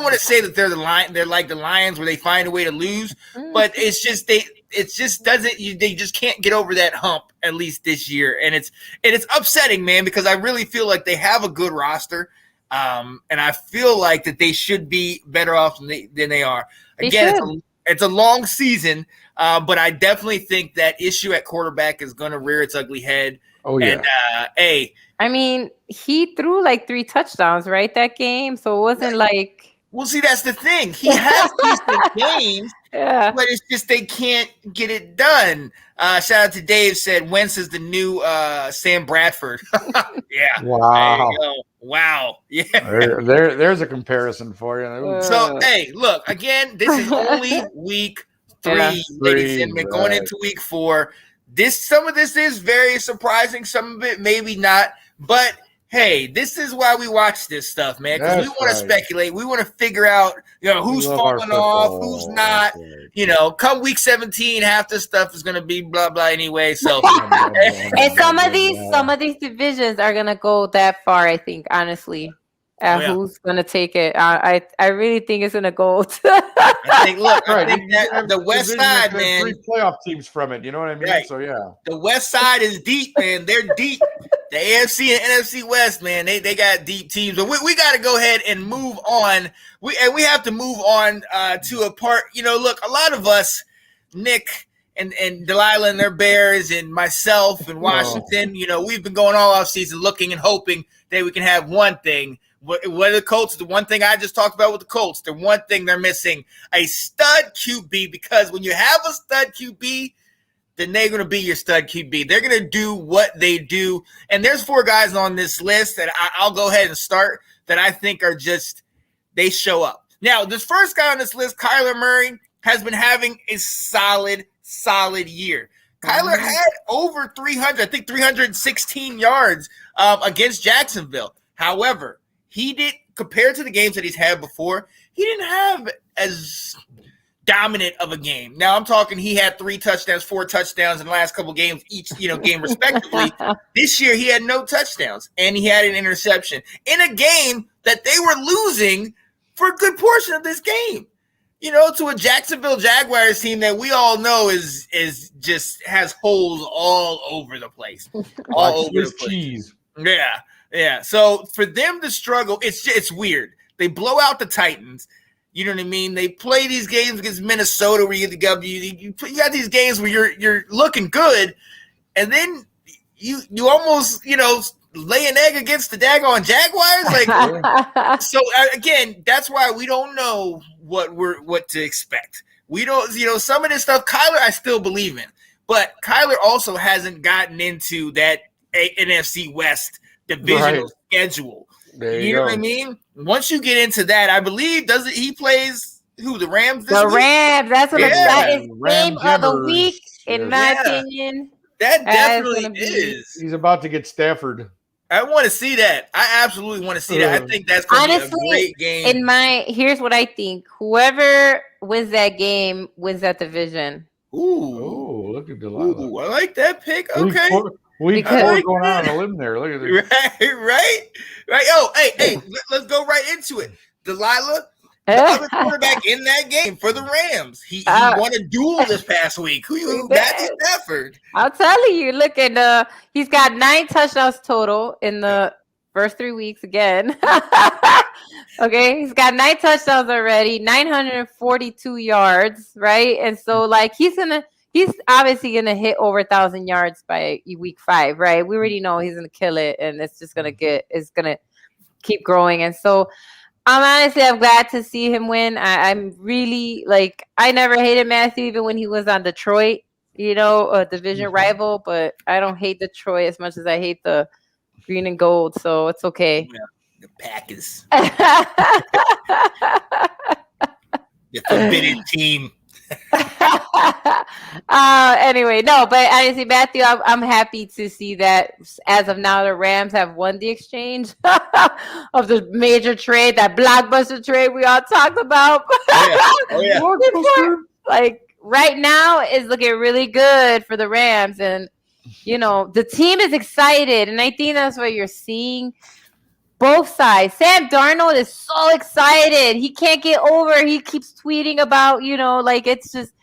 C: want to say that they're like the Lions where they find a way to lose, but they just can't get over that hump, at least this year. And it's upsetting, man, because I really feel like they have a good roster. And I feel like that they should be better off than they are. Again, it's a long season, but I definitely think that issue at quarterback is going to rear its ugly head. Oh, yeah. And,
E: I mean, he threw like 3 touchdowns, right, that game? So it wasn't like...
C: Well, see, that's the thing. He has decent games, but it's just they can't get it done. Shout out to Dave, said Wentz is the new Sam Bradford. Yeah.
F: Wow.
C: There you go. Wow. Yeah.
F: There's a comparison for you.
C: So, hey, look, again, this is only week 3, ladies and gentlemen, going into week 4. Some of this is very surprising. Some of it maybe not. But, hey, this is why we watch this stuff, man, because we want to speculate. We want to figure out, who's falling off, who's not. Come week 17, half this stuff is going to be blah, blah anyway. So,
E: and some of these divisions are going to go that far, I think, honestly. who's gonna take it. I really think it's gonna go.
C: I think that the West Side, man,
F: 3 playoff teams from it. You know what I mean?
C: Right.
F: So yeah,
C: the West Side is deep, man. They're deep. The AFC and NFC West, man, they got deep teams. But we got to go ahead and move on. We have to move on to a part. Look, a lot of us, Nick and Delilah and their Bears, and myself and Washington, we've been going all off season looking and hoping that we can have one thing. What are the Colts? The one thing I just talked about with the Colts, the one thing they're missing, a stud QB, because when you have a stud QB, then they're going to be your stud QB. They're going to do what they do. And there's 4 guys on this list that I'll go ahead and start that I think are just, they show up. Now, this first guy on this list, Kyler Murray, has been having a solid year. Kyler had over 300, I think 316 yards against Jacksonville. However, he did, compared to the games that he's had before, he didn't have as dominant of a game. Now I'm talking, he had 3 touchdowns, 4 touchdowns in the last couple games, each game respectively. This year he had no touchdowns and he had an interception in a game that they were losing for a good portion of this game. To a Jacksonville Jaguars team that we all know is just has holes all over the place. All over the place. Cheese. Yeah. So for them to struggle, it's weird. They blow out the Titans. You know what I mean? They play these games against Minnesota where you get the W. You got these games where you're looking good, and then you almost lay an egg against the daggone Jaguars. So again, that's why we don't know what to expect. We don't, some of this stuff. Kyler, I still believe in, but Kyler also hasn't gotten into that NFC West divisional schedule. You know what I mean? Once you get into that, I believe he plays who, the Rams?
E: The Rams. That's what that is. Game of the week, in my opinion.
C: That definitely is.
F: He's about to get Stafford.
C: I want to see that. I absolutely want to see that. I think that's going to be a great game.
E: Here's what I think. Whoever wins that game wins that division.
F: Ooh, look at Delilah.
C: Ooh, I like that pick. Okay.
F: We're going out on a limb there. Look at this.
C: Right. Oh, hey, let's go right into it. Delilah, the other quarterback in that game for the Rams. He won a duel this past week. Who Matthew Stafford.
E: I'll tell you. Look at he's got 9 touchdowns total in the first 3 weeks again. Okay, he's got 9 touchdowns already, 942 yards, right? And so he's obviously gonna hit over 1,000 yards by week 5, right? We already know he's gonna kill it, and it's just gonna keep growing. And so I'm glad to see him win. I'm really I never hated Matthew even when he was on Detroit, a division rival, but I don't hate Detroit as much as I hate the green and gold, so it's okay.
C: Yeah, the Packers. The forbidden team.
E: Anyway, no, but honestly, Matthew, I'm happy to see that as of now the Rams have won the exchange of the major trade, that blockbuster trade we all talked about.
C: Oh yeah.
E: Right now is looking really good for the Rams, and the team is excited, and I think that's what you're seeing. Both sides. Sam Darnold is so excited. He can't get over. He keeps tweeting about, it's just,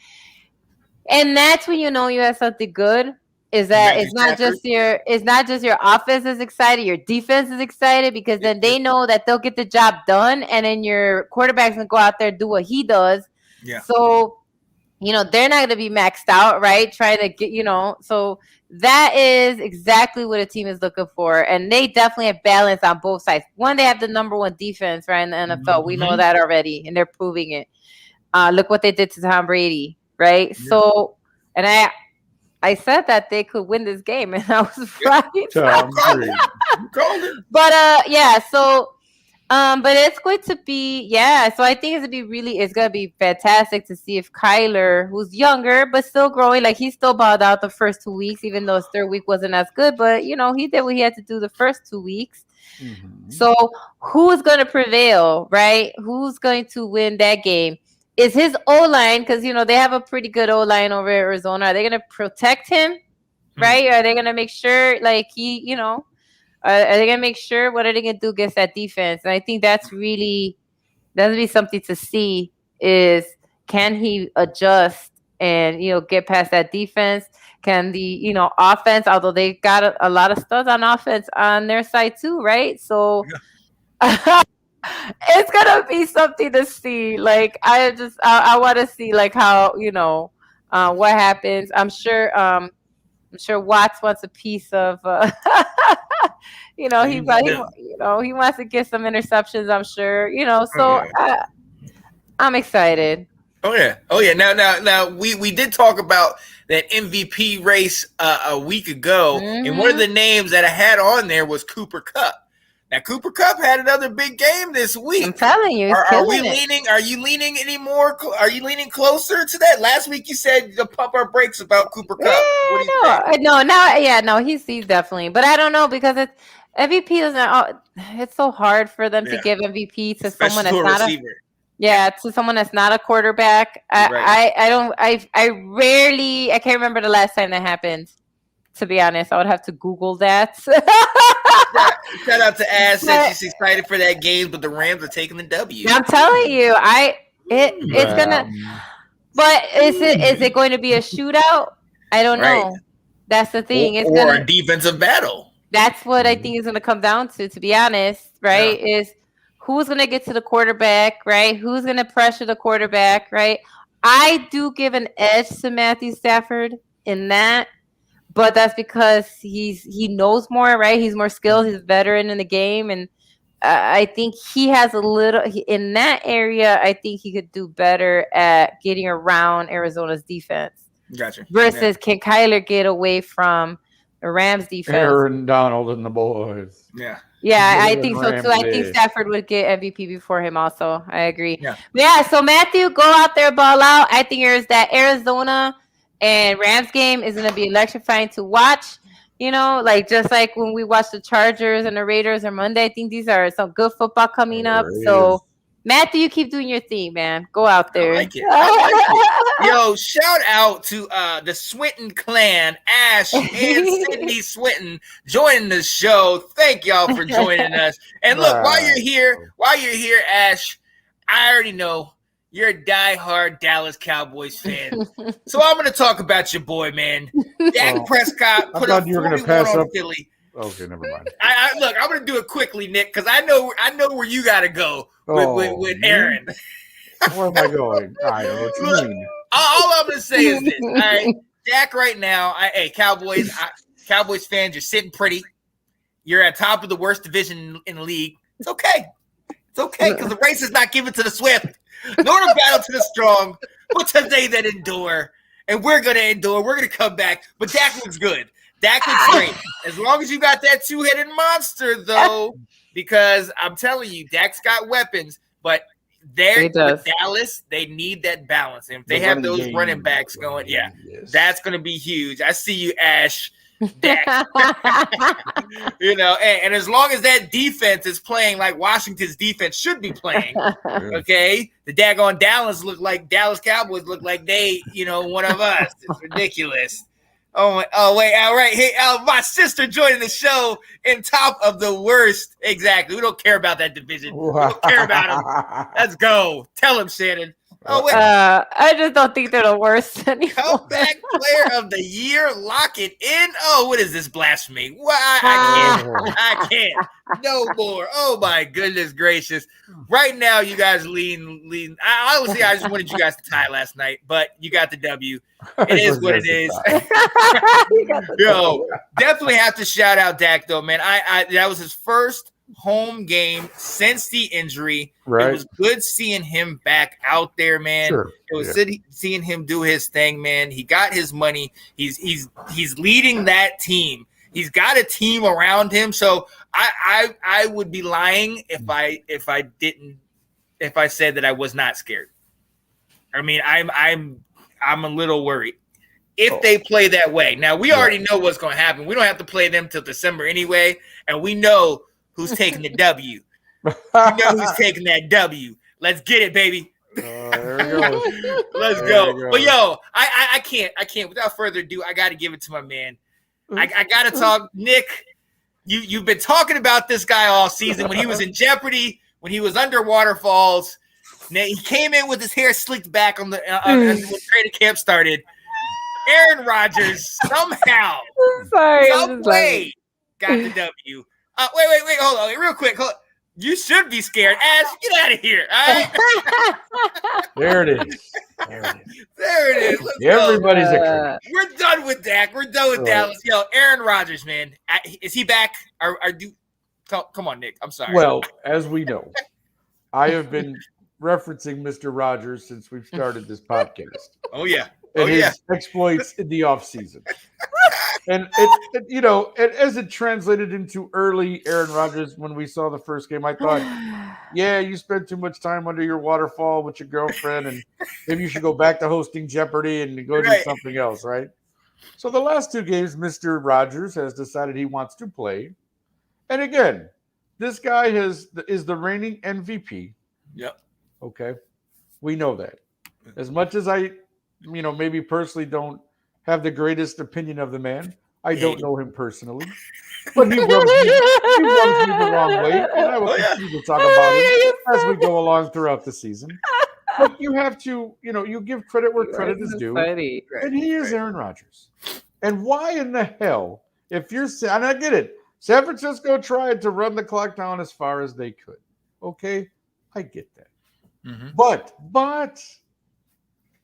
E: and that's when you have something good. Is that it's not just your offense is excited, your defense is excited, because then they know that they'll get the job done, and then your quarterback's gonna go out there and do what he does.
C: Yeah.
E: So, they're not gonna be maxed out, right? Trying to get, so that is exactly what a team is looking for. And they definitely have balance on both sides. One, they have the number 1 defense, right, in the NFL. Mm-hmm. We know that already, and they're proving it. Look what they did to Tom Brady, right? Yeah. So, and I said that they could win this game, and I was right.
C: Tom Brady. You called it.
E: But, so, but it's going to be, so I think it's going to be fantastic to see if Kyler, who's younger but still growing, he still balled out the first 2 weeks, even though his 3rd week wasn't as good, but he did what he had to do the first 2 weeks. Mm-hmm. So who's going to prevail, right? Who's going to win that game? Is his O-line, because they have a pretty good O-line over in Arizona. Are they going to protect him, right? Are they going to make sure he Are they gonna make sure? What are they gonna do against that defense? And I think that's gonna be something to see. Is can he adjust and get past that defense? Can the offense? Although they got a lot of studs on offense on their side too, right? So. Yeah. It's gonna be something to see. Like I want to see like how what happens. I'm sure Watts wants a piece of. He wants to get some interceptions. I'm sure. So I'm excited.
C: Oh yeah. Now we did talk about that MVP race a week ago, and one of the names that I had on there was Cooper Kupp. Now Cooper Kupp had another big game this week.
E: I'm telling you,
C: are you leaning any more? Are you leaning closer to that? Last week you said to pump our brakes about Cooper Kupp.
E: No, he's definitely. But I don't know because MVP doesn't. It's so hard for them to give MVP to someone that's not a receiver. To someone that's not a quarterback. I can't remember the last time that happened. To be honest, I would have to Google that.
C: Shout out to Ash, said she's excited for that game, but the Rams are taking the W.
E: I'm telling you, it's gonna. But is it going to be a shootout? I don't know. That's the thing.
C: Or a defensive battle.
E: That's what I think is going to come down to be honest, right? Yeah. Is who's going to get to the quarterback, right? Who's going to pressure the quarterback, right? I do give an edge to Matthew Stafford in that. But that's because he knows more, right? He's more skilled. He's a veteran in the game. And I think he has in that area, I think he could do better at getting around Arizona's defense.
C: Gotcha.
E: Versus can Kyler get away from the Rams defense?
F: Aaron Donald and the boys.
C: Yeah.
E: Yeah, I think so too. I think Stafford would get MVP before him also. I agree. Yeah, so Matthew, go out there, ball out. I think there's that Arizona and Rams game is going to be electrifying to watch, just like when we watch the Chargers and the Raiders on Monday. I think these are some good football coming up. So, Matthew, you keep doing your thing, man. Go out there.
C: I like it. Yo, shout out to the Swinton clan, Ash and Sydney Swinton, joining the show. Thank y'all for joining us. And look, while you're here, Ash, I already know you're a diehard Dallas Cowboys fan. So I'm going to talk about your boy, man. Dak Prescott put up 41 on Philly.
F: Okay, never mind.
C: Look, I'm going to do it quickly, Nick, because I know where you got to go with Aaron.
F: Where am I going? I don't know what you mean.
C: All I'm going to say is this. All right, Dak right now, Cowboys fans, you're sitting pretty. You're at top of the worst division in the league. It's okay. It's okay because the race is not given to the swift. Nor the battle to the strong, but to they that endure. And we're going to endure. We're going to come back. But Dak looks good. Dak looks great. As long as you got that two-headed monster, though, because I'm telling you, Dak's got weapons. But with Dallas, they need that balance. And if they have those running backs going, that's going to be huge. I see you, Ash. Dak. And as long as that defense is playing like Washington's defense should be playing, okay, the daggone Dallas Cowboys look like they, one of us. It's ridiculous. Oh wait, all right. Hey, my sister joining the show in top of the worst. Exactly. We don't care about that division. We don't care about them. Let's go. Tell him, Shannon. Oh, wait.
E: I just don't think they're the worst anymore.
C: Comeback player of the year, lock it in. Oh, what is this blasphemy? Well, I can't. No more. Oh my goodness gracious! Right now, you guys lean. Honestly, I just wanted you guys to tie last night, but you got the W. It is what it is. Yo, definitely have to shout out Dak though, man. I that was his first home game since the injury. Right. It was good seeing him back out there, man. Sure. It was seeing him do his thing, man. He got his money. He's leading that team. He's got a team around him. So I would be lying if I said that I was not scared. I mean, I'm a little worried if they play that way. Now we already know what's going to happen. We don't have to play them till December anyway, and we know who's taking the W. You know who's taking that W. Let's get it, baby.
F: There we go.
C: Let's go. But yo, I can't. Without further ado, I got to give it to my man. I got to talk, Nick. you've been talking about this guy all season when he was in Jeopardy, when he was under waterfalls. Now, he came in with his hair slicked back on the when training camp started. Aaron Rodgers somehow, some way, got the W. Wait, hold on, real quick. You should be scared. Ash, get out of here. All right?
F: There it is.
C: There it is. Let's
F: Everybody's
C: go. We're done with Dak. We're done with Dallas. Yo, Aaron Rodgers, man. Is he back? Come on, Nick. I'm sorry.
F: Well, as we know, I have been referencing Mr. Rodgers since we've started this podcast.
C: Oh, yeah.
F: And his exploits in the offseason. And it as it translated into early Aaron Rodgers when we saw the first game, I thought, yeah, you spent too much time under your waterfall with your girlfriend, and maybe you should go back to hosting Jeopardy and go do something else, right? So the last 2 games, Mr. Rodgers has decided he wants to play. And again, this guy is the reigning MVP.
C: Yep.
F: Okay. We know that. As much as I, maybe personally don't have the greatest opinion of the man. I don't know him personally, but he rubs me the wrong way, and I will continue to talk about him as we go along throughout the season. But you have to, you give credit where credit is due, and he is Aaron Rodgers. And why in the hell, if you're, and I get it, San Francisco tried to run the clock down as far as they could. Okay, I get that. Mm-hmm. But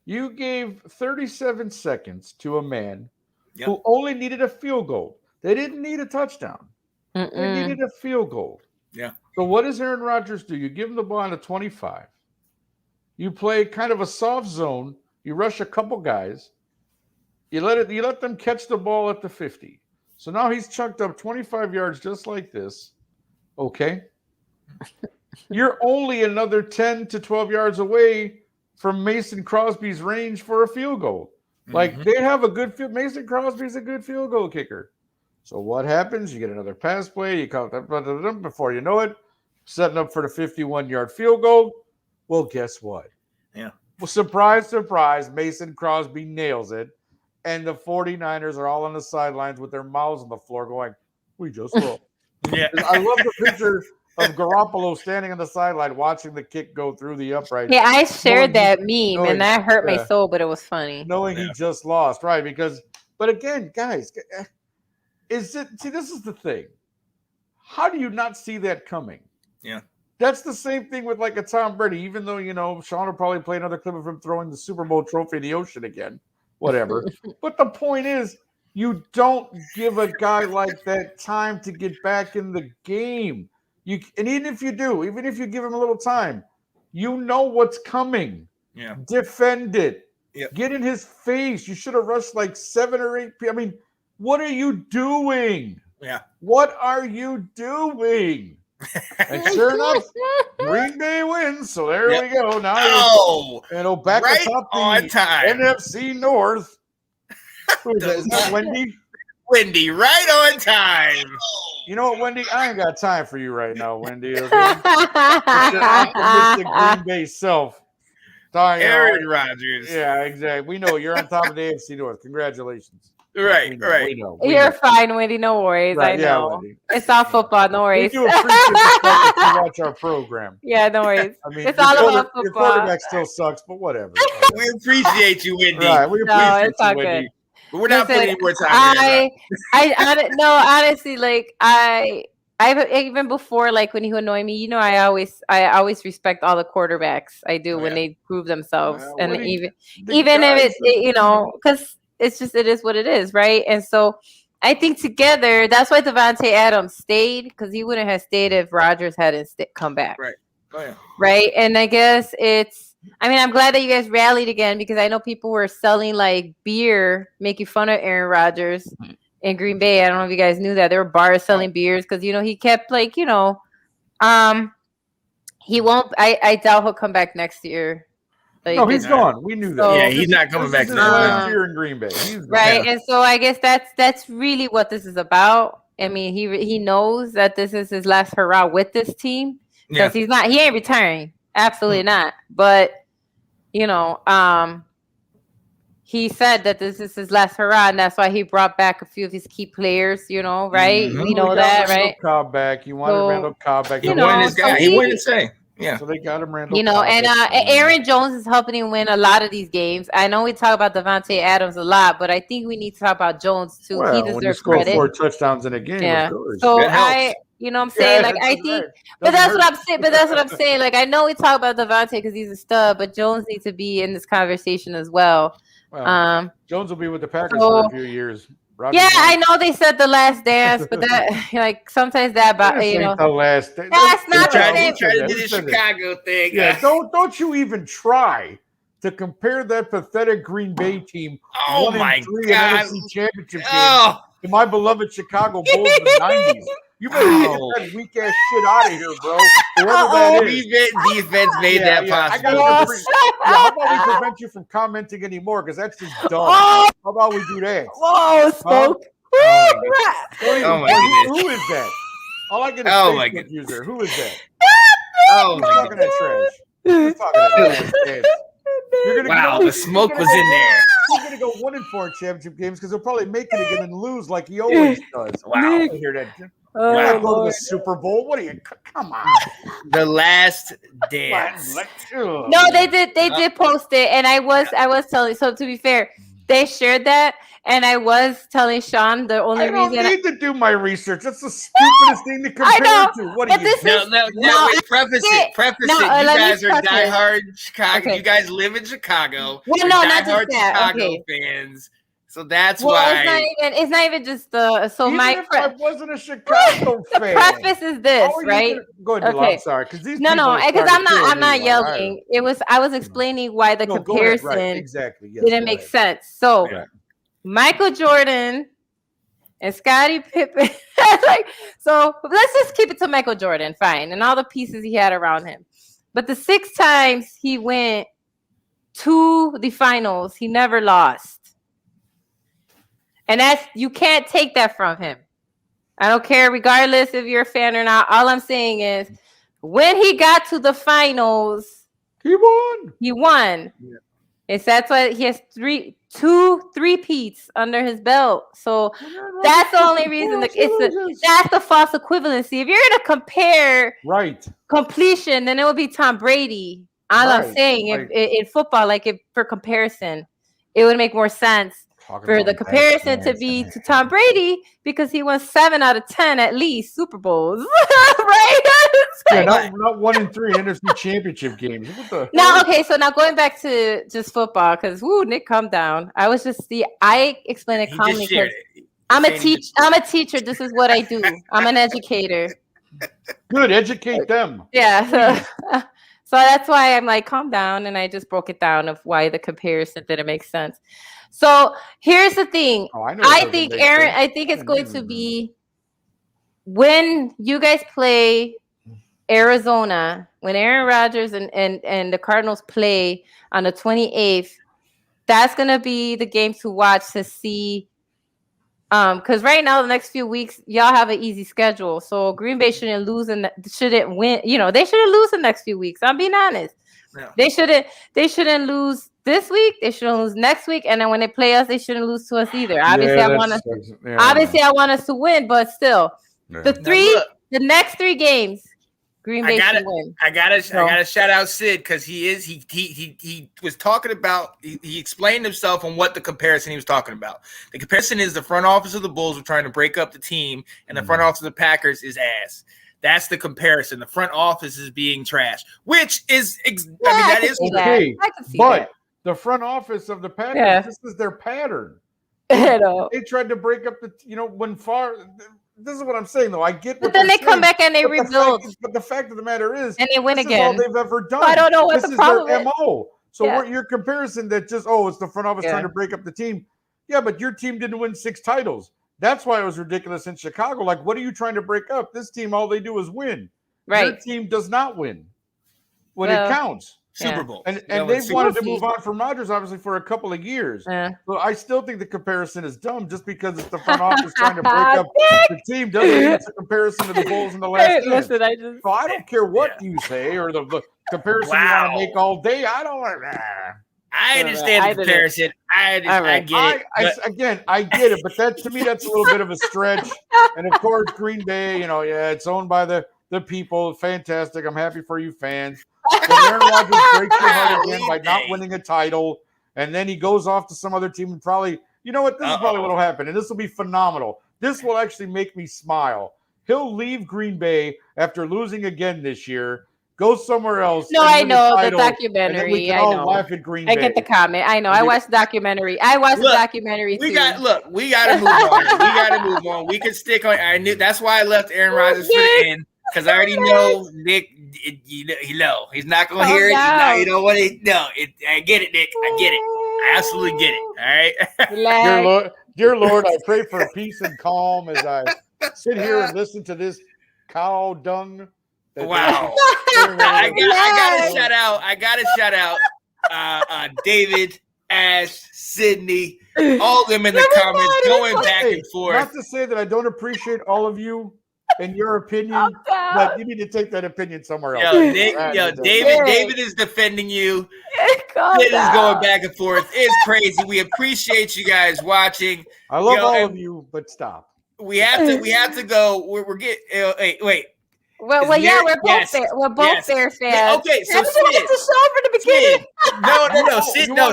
F: you gave 37 seconds to a man who only needed a field goal. They didn't need a touchdown. They needed a field goal.
C: Yeah.
F: So what does Aaron Rodgers do? You give him the ball on a 25. You play kind of a soft zone. You rush a couple guys. You let them catch the ball at the 50. So now he's chunked up 25 yards just like this. Okay. You're only another 10 to 12 yards away from Mason Crosby's range for a field goal. Like they have a good field. Mason Crosby's a good field goal kicker. So what happens? You get another pass play. You count that before you know it, setting up for the 51-yard field goal. Well, guess what?
C: Yeah.
F: Well, surprise, surprise, Mason Crosby nails it. And the 49ers are all on the sidelines with their mouths on the floor going, we just lost.
C: Yeah.
F: I love the picture of Garoppolo standing on the sideline watching the kick go through the upright.
E: Yeah, I shared that meme, and that hurt my soul, but it was funny.
F: Knowing he just lost, right? But again, guys, this is the thing. How do you not see that coming?
C: Yeah.
F: That's the same thing with like a Tom Brady, even though, Sean will probably play another clip of him throwing the Super Bowl trophy in the ocean again, whatever. But the point is, you don't give a guy like that time to get back in the game. And even if you do, even if you give him a little time, you know what's coming.
C: Yeah.
F: Defend it.
C: Yep.
F: Get in his face. You should have rushed like 7 or 8 people. I mean, what are you doing?
C: Yeah.
F: What are you doing? And sure enough, Green Bay wins. So there we go. Now it'll back atop the NFC North. Who is that? Is that Wendy?
C: Wendy, right on time.
F: You know what, Wendy? I ain't got time for you right now, Wendy. Okay? It's your optimistic Green Bay self.
C: Aaron Rodgers.
F: Yeah, exactly. We know you're on top of the AFC North. Congratulations.
C: Right.
F: We know.
E: You're fine, Wendy. No worries.
F: Right,
E: I know.
F: Wendy.
E: It's all football. No worries.
F: We do appreciate the fact that you watch our program.
E: Yeah, no worries.
F: I mean,
E: it's all about football.
F: Your quarterback still sucks, but whatever.
C: We appreciate you, Wendy.
F: Right, we appreciate
E: it's all
F: you, Wendy.
E: good.
C: But we're not putting any more time.
E: Honestly, like I even before, like when you annoy me, I always respect all the quarterbacks. I do when they prove themselves, and even if it's because it is what it is, right? And so I think together, that's why Devontae Adams stayed, because he wouldn't have stayed if Rodgers hadn't come back,
C: right? Oh yeah,
E: right. And I guess I'm glad that you guys rallied again, because I know people were selling like beer, making fun of Aaron Rodgers in Green Bay. I don't know if you guys knew that there were bars selling beers, because he kept like he won't. I doubt he'll come back next year. Like,
F: no, he's gone. We knew that.
E: So,
C: yeah, he's not coming back
F: next year in Green Bay.
E: Right, and so I guess that's really what this is about. I mean, he knows that this is his last hurrah with this team, because he ain't retiring. Absolutely not. But he said that this is his last hurrah, and that's why he brought back a few of his key players, right?
C: Mm-hmm.
E: We know that, right?
F: Cobb back. He wanted Randall Cobb back.
C: He wanted his guy. He wanted to say. Yeah.
F: So they got him Randall Cobb.
E: And Aaron Jones is helping him win a lot of these games. I know we talk about Devontae Adams a lot, but I think we need to talk about Jones too.
F: Well,
E: he deserves
F: when you score
E: credit.
F: 4 touchdowns in a game,
E: yeah.
F: of course.
E: So you know what I'm saying? I think, but that's what I'm saying. But that's what I'm saying. Like, I know we talk about Devontae because he's a stud, but Jones needs to be in this conversation as well.
F: Well, Jones will be with the Packers for a few years.
E: I know they said the last dance, but that like sometimes that about
F: the last dance.
E: That's not the same.
C: He tried to do the Chicago thing.
F: Yeah, don't you even try to compare that pathetic Green Bay team.
C: Oh my God!
F: NFC Championship game to my beloved Chicago Bulls in the '90s. You better get that weak ass shit out of here, bro. Whoever that is.
C: Defense made that possible.
F: How about we prevent you from commenting anymore? Because that's just dumb. How about we do that?
E: Whoa, Smoke.
C: Oh my goodness.
F: Who is that? All I get is Facebook user. Who is that?
C: Oh my
F: talking that trash. Who's talking that trash?
C: The smoke was in there.
F: He's going to go 1-4 in championship games because he'll probably make it again and lose like he always does.
C: Wow.
F: I hear that. Go to the Super Bowl. What are you? Come on.
C: The Last Dance.
E: No, they did post it, and I was telling. So to be fair, they shared that, and I was telling Sean the only reason
F: I don't need to do my research. That's the stupidest thing to compare to. What are you?
C: Preface it. You guys are diehard Chicago. Okay. You guys live in Chicago.
E: Well, no, not just that.
C: Chicago fans. So that's why
E: it's not even just the. So
F: even
E: my
F: I wasn't a Chicago fan.
E: The preface is this, right?
F: Go ahead. Okay. I'm sorry, because these
E: because I'm not yelling. I was explaining why the comparison didn't make sense. So Michael Jordan and Scottie Pippen, so let's just keep it to Michael Jordan, fine, and all the pieces he had around him. But the 6 times he went to the finals, he never lost. And you can't take that from him. I don't care, regardless if you're a fan or not. All I'm saying is, when he got to the finals,
F: he won.
E: Yeah. That's why he has 2 3-peats under his belt. So that's the only reason. That's the false equivalency. If you're going to compare completion, then it would be Tom Brady. All I'm saying, in football, for comparison, it would make more sense. For the comparison to be to Tom Brady, because he won 7 out of 10 at least Super Bowls, right?
F: Not 1 and 3 NFC Championship games.
E: No, okay. So now going back to just football, because Nick, calm down. I was just I explained it calmly because I'm a teacher. This is what I do. I'm an educator.
F: Good, educate them.
E: Yeah. So that's why I'm like, calm down, and I just broke it down of why the comparison didn't make sense. So here's the thing. I think it's going to be when you guys play Arizona, when Aaron Rodgers and the Cardinals play on the 28th, that's going to be the game to watch to see. Because right now, the next few weeks, y'all have an easy schedule. So Green Bay shouldn't win. They shouldn't lose the next few weeks. I'm being honest. Yeah. They shouldn't lose this week. They shouldn't lose next week. And then when they play us, they shouldn't lose to us either. Obviously, I want us to win, but still, the next 3 games, Green Bay should win.
C: I gotta shout out Sid because he was talking about. He explained himself on what the comparison he was talking about. The comparison is the front office of the Bulls were trying to break up the team, and the front office of the Packers is ass. That's the comparison. The front office is being trash, which is that is
F: okay. But the front office of the Packers, this is their pattern. They tried to break up when far. This is what I'm saying, though. I get.
E: But then they come back and they rebuild.
F: But the fact of the matter is,
E: and they win again.
F: This is all they've ever done.
E: I don't know what the problem is.
F: MO. So your comparison that just it's the front office trying to break up the team. Yeah, but your team didn't win 6 titles. That's why it was ridiculous in Chicago. Like, what are you trying to break up? This team, all they do is win.
E: Right.
F: Your team does not win when it counts.
C: Super Bowl.
F: And they've wanted to move on from Rodgers, obviously, for a couple of years. So I still think the comparison is dumb just because it's the front office trying to break up the team. Doesn't mean it's a comparison to the Bulls in the last game.
E: Listen,
F: So I don't care what you say or the comparison you want to make all day. I don't
C: I understand the comparison. I get it.
F: I get it, but that to me, that's a little bit of a stretch. And of course, Green Bay, it's owned by the people. Fantastic. I'm happy for you fans. But Aaron Rodgers breaks your heart again by not winning a title. And then he goes off to some other team and probably, you know what? This is probably what will happen. And this will be phenomenal. This will actually make me smile. He'll leave Green Bay after losing again this year. Go somewhere else.
E: No, I know the documentary.
F: We can all laugh at Green Bay.
E: I get the comment. I know. I watched the documentary. We got to
C: move on. We got to move on. We can stick on. I knew that's why I left Aaron Rodgers for the end because I already know Nick. He's not going to hear it. You don't want to. No, I get it, Nick. I get it. I absolutely get it. All
F: right. Dear Lord, I pray for peace and calm as I sit here and listen to this cow dung.
C: Wow. I gotta shout out David, Ash, Sydney, all of them in the comments going back and forth.
F: Not to say that I don't appreciate all of you and your opinion, but you need to take that opinion somewhere else.
C: David is defending you. Sid is going back and forth. It's crazy. We appreciate you guys watching.
F: I love all of you, but stop.
C: We have to go. We're getting wait.
E: We're both there. We're both Bears fans.
C: Okay, so Sid,
E: the show from the beginning.
C: No,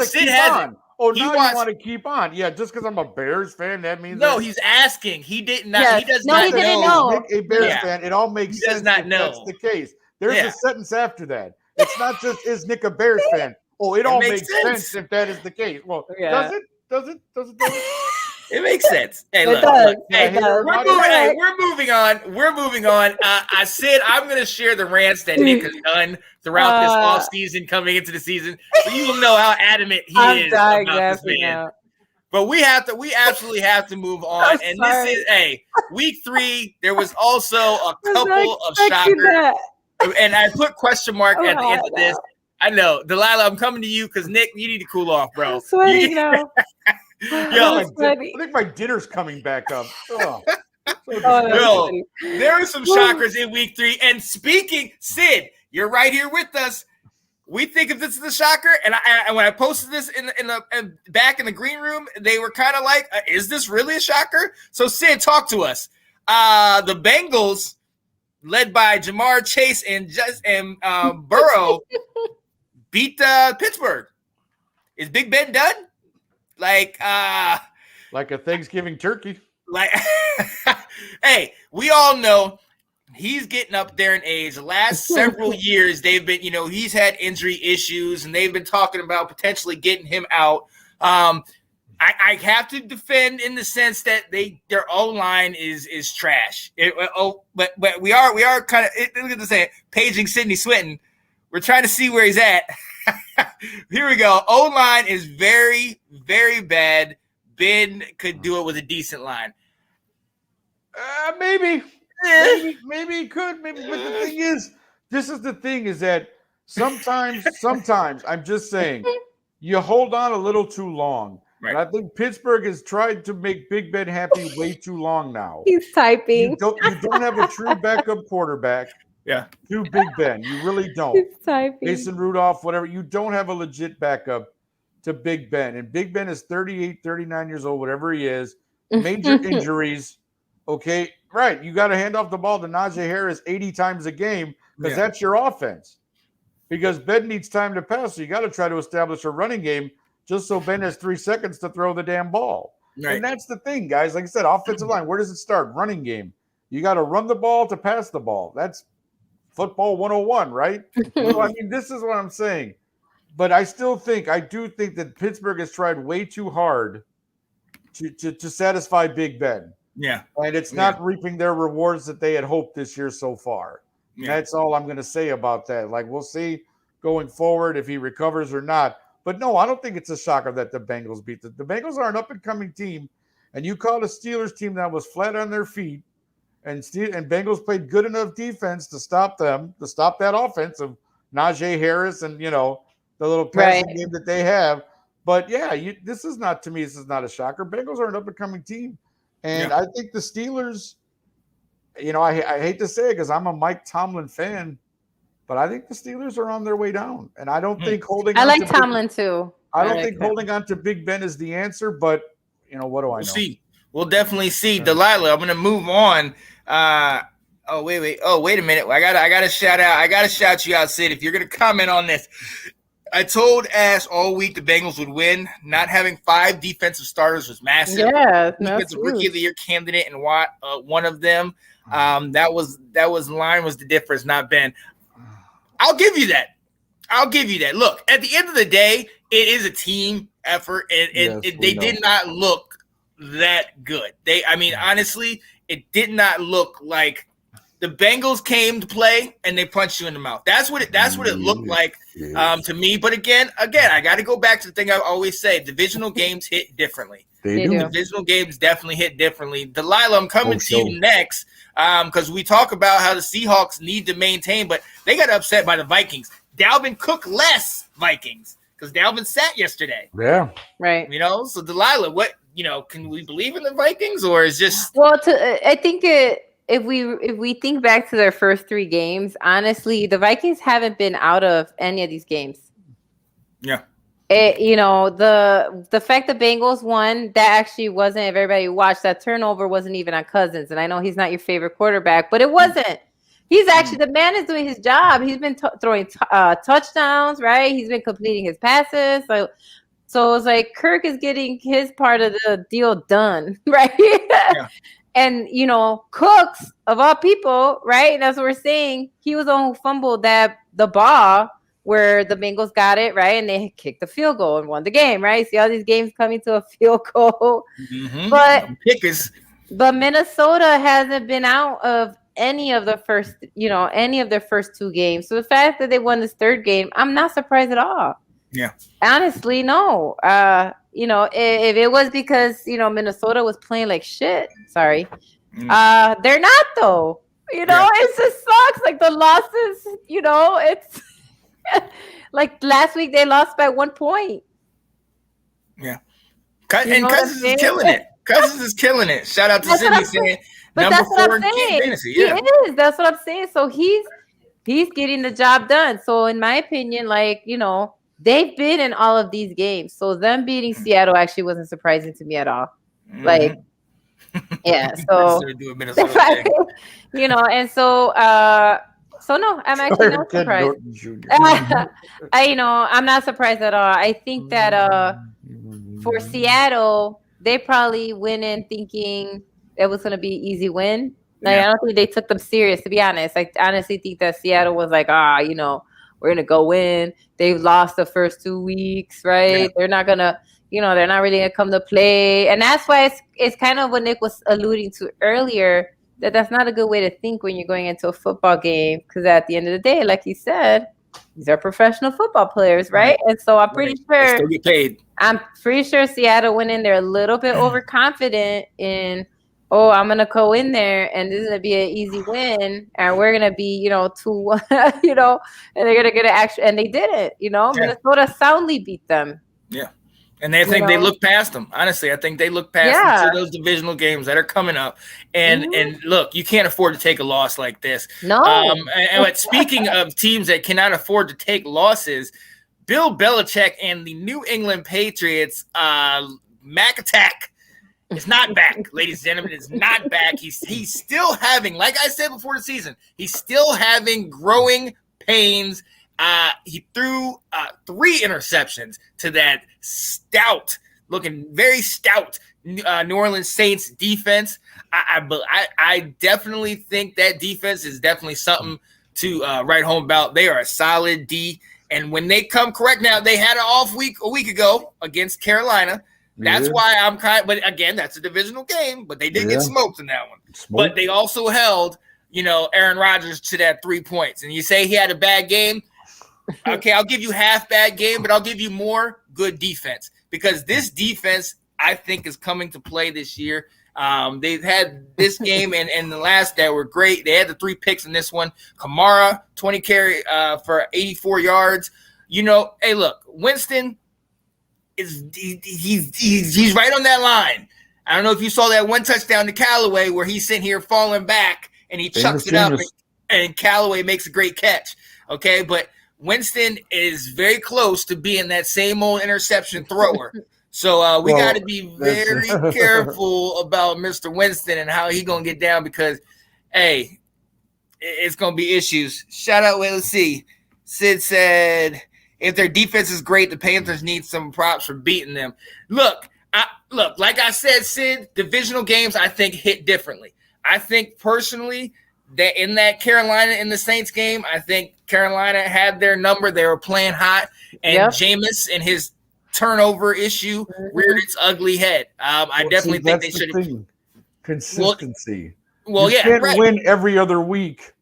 C: Sid has it.
F: Oh, now you want to keep on? Yeah, just because I'm a Bears fan, that means
C: he's asking. He didn't. He does not
E: he didn't know.
F: A Bears fan, it all makes sense.
C: Does not know.
F: That's the case. There's a sentence after that. It's not just is Nick a Bears fan. Oh, it all makes sense if that is the case. Well, does it? Does it?
C: It makes sense. Hey, look. We're moving on. We're moving on. I said I'm going to share the rants that Nick has done throughout this off season, coming into the season, so you will know how adamant he is about this man. But we absolutely have to move on. This is week 3. There was also a couple of shockers, and I put question mark at the end of this. I know, Delilah, I'm coming to you because Nick, you need to cool off, bro.
E: I'm sweating now.
F: I think my dinner's coming back up.
C: There are some shockers in week 3. And speaking, Sid, you're right here with us. We think if this is a shocker, and when I posted this in the back in the green room, they were kind of like, "Is this really a shocker?" So Sid, talk to us. The Bengals, led by Jamar Chase and Burrow, beat Pittsburgh. Is Big Ben done? Like a
F: Thanksgiving turkey.
C: Hey, we all know he's getting up there in age. The last several years, they've been, he's had injury issues, and they've been talking about potentially getting him out. I have to defend in the sense that their O-line is trash. But we are kind of look at this saying, paging Sidney Swinton. We're trying to see where he's at. Here we go. O-line is very, very bad. Ben could do it with a decent line.
F: Maybe he could. Maybe, but the thing is, is that sometimes I'm just saying, you hold on a little too long. Right. And I think Pittsburgh has tried to make Big Ben happy way too long now.
E: He's typing.
F: You don't have a true backup quarterback.
C: Yeah.
F: To Big Ben. You really don't.
E: He's typing.
F: Mason Rudolph, whatever. You don't have a legit backup to Big Ben. And Big Ben is 38, 39 years old, whatever he is. Major injuries. Okay. Right. You got to hand off the ball to Najee Harris 80 times a game because that's your offense. Because Ben needs time to pass. So you got to try to establish a running game just so Ben has 3 seconds to throw the damn ball. Right. And that's the thing, guys. Like I said, offensive line, where does it start? Running game. You got to run the ball to pass the ball. That's football 101, right? So, I mean, this is what I'm saying. But I do think that Pittsburgh has tried way too hard to satisfy Big Ben.
C: Yeah.
F: And it's not reaping their rewards that they had hoped this year so far. Yeah. That's all I'm going to say about that. Like, we'll see going forward if he recovers or not. But no, I don't think it's a shocker that the Bengals beat the Bengals are an up-and-coming team, and you called a Steelers team that was flat on their feet, and Bengals played good enough defense to stop them, to stop that offense of Najee Harris and, the little passing game that they have. But, this is not a shocker. Bengals are an up-and-coming team. And I think the Steelers, I hate to say it because I'm a Mike Tomlin fan, but I think the Steelers are on their way down. And I don't think holding
E: I like Tomlin too.
F: I don't think holding on to Big Ben is the answer, but what do I know?
C: We'll see. We'll definitely see. Delilah, I'm gonna move on. Wait a minute. I gotta shout you out, Sid. If you're gonna comment on this. I told Ash all week the Bengals would win. Not having 5 defensive starters was massive.
E: Yeah,
C: defensive rookie of the year candidate and one of them. That was the difference, not Ben. I'll give you that. Look, at the end of the day, it is a team effort, and they did not look that good. Honestly, it did not look like the Bengals came to play and they punched you in the mouth. That's what it looked like to me. But again, I got to go back to the thing I always say: divisional games hit differently. They do. Divisional games definitely hit differently. Delilah, I'm coming to you next because we talk about how the Seahawks need to maintain, but they got upset by the Vikings. Dalvin Cook less Vikings because Dalvin sat yesterday.
F: Yeah,
E: right.
C: So Delilah, what can we believe in the Vikings or is just?
E: Well, I think if we think back to their first 3 games, honestly, the Vikings haven't been out of any of these games.
C: Yeah.
E: The fact the Bengals won, that actually wasn't, if everybody watched, that turnover wasn't even on Cousins. And I know he's not your favorite quarterback, but it wasn't. He's actually, the man is doing his job. He's been throwing touchdowns, right? He's been completing his passes. So it's like Kirk is getting his part of the deal done, right? Yeah. And, Cooks, of all people, right? And that's what we're saying. He was the one who fumbled the ball where the Bengals got it, right? And they kicked the field goal and won the game, right? See all these games coming to a field goal.
C: Mm-hmm.
E: But Minnesota hasn't been out of any of their first 2 games. So the fact that they won this 3rd game, I'm not surprised at all.
C: Yeah.
E: Honestly, no. If it was because, Minnesota was playing like shit, sorry. They're not though. It just sucks. Like the losses, it's like last week they lost by 1 point.
C: Yeah. And Cousins is killing it. Cousins is killing it. Shout out to Sydney saying number 4 in fantasy. Yeah. He is. That's what I'm saying. So he's getting the job done. So in my opinion, they've been in all of these games. So them beating Seattle actually wasn't surprising to me at all. Mm-hmm. Yeah. So, and so no, I'm actually not surprised. I'm not surprised at all. I think that for Seattle, they probably went in thinking it was going to be an easy win. I don't think they took them serious, to be honest. I honestly think that Seattle was like, we're going to go in. They've lost the first 2 weeks, right? Yeah. They're not going to, they're not really going to come to play. And that's why it's kind of what Nick was alluding to earlier, that's not a good way to think when you're going into a football game. Because at the end of the day, like you said, these are professional football players, right? And so I'm pretty sure they still get paid. I'm
E: pretty sure Seattle went in there a little bit overconfident in, I'm going to go in there and this is going to be an easy win. And we're going to be, 2-1, and they're going to get an action. And they didn't, Minnesota soundly beat them.
C: Yeah. And they think they look past them. Honestly, I think they look past them to those divisional games that are coming up. And and look, you can't afford to take a loss like this.
E: No.
C: But speaking of teams that cannot afford to take losses, Bill Belichick and the New England Patriots, Mac Attack is not back, ladies and gentlemen. It's not back. He's still having, like I said before the season, he's still having growing pains. He threw 3 interceptions to that very stout New Orleans Saints defense. I definitely think that defense is definitely something to write home about. They are a solid D, and when they come correct, now they had an off week a week ago against Carolina. That's why I'm but again, that's a divisional game, but they did get smoked in that one. But they also held, Aaron Rodgers to that 3 points. And you say he had a bad game. Okay, I'll give you half bad game, but I'll give you more good defense because this defense, I think, is coming to play this year. They've had this game and the last that were great. They had the 3 picks in this one. Kamara, 20 carry for 84 yards. Hey, look, Winston he's right on that line. I don't know if you saw that one touchdown to Callaway where he's sitting here falling back and he chucks it up and Callaway makes a great catch. Okay, but Winston is very close to being that same old interception thrower. So we got to be very careful about Mr. Winston and how he going to get down because, hey, it's going to be issues. Shout out, let's see. Sid said, if their defense is great, the Panthers need some props for beating them. Look, like I said, Sid, divisional games I think hit differently. I think personally that in that Carolina and the Saints game, I think Carolina had their number. They were playing hot, and Jameis and his turnover issue reared its ugly head. I definitely think they should have
F: consistency.
C: Well,
F: you can't win every other week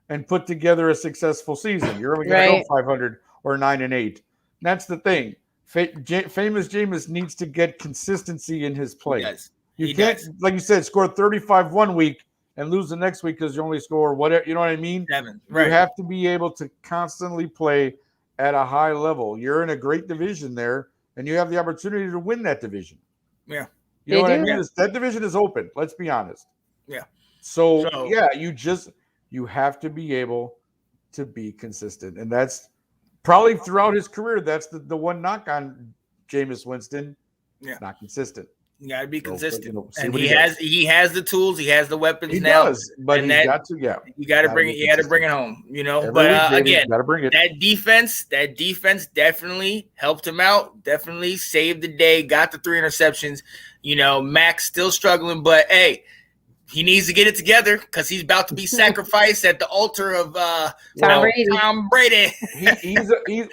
F: and put together a successful season. You're only going to go 500 or 9-8. That's the thing. Famous Jameis needs to get consistency in his play. You can't, like you said, score 35 one week and lose the next week because you only score whatever. You know what I mean?
C: 7.
F: You have to be able to constantly play at a high level. You're in a great division there, and you have the opportunity to win that division.
C: Yeah.
F: You know what I mean? That division is open. Let's be honest.
C: Yeah.
F: So you have to be able to be consistent. And that's probably throughout his career, that's the one knock on Jameis Winston. Yeah. Not consistent.
C: You got to be consistent. And he has the tools, he has the weapons
F: he
C: now.
F: Does, but you got to
C: bring it home, you know. Again, that defense definitely helped him out, definitely saved the day, got the 3 interceptions. You know, Max still struggling, but hey, he needs to get it together because he's about to be sacrificed at the altar of Tom Brady.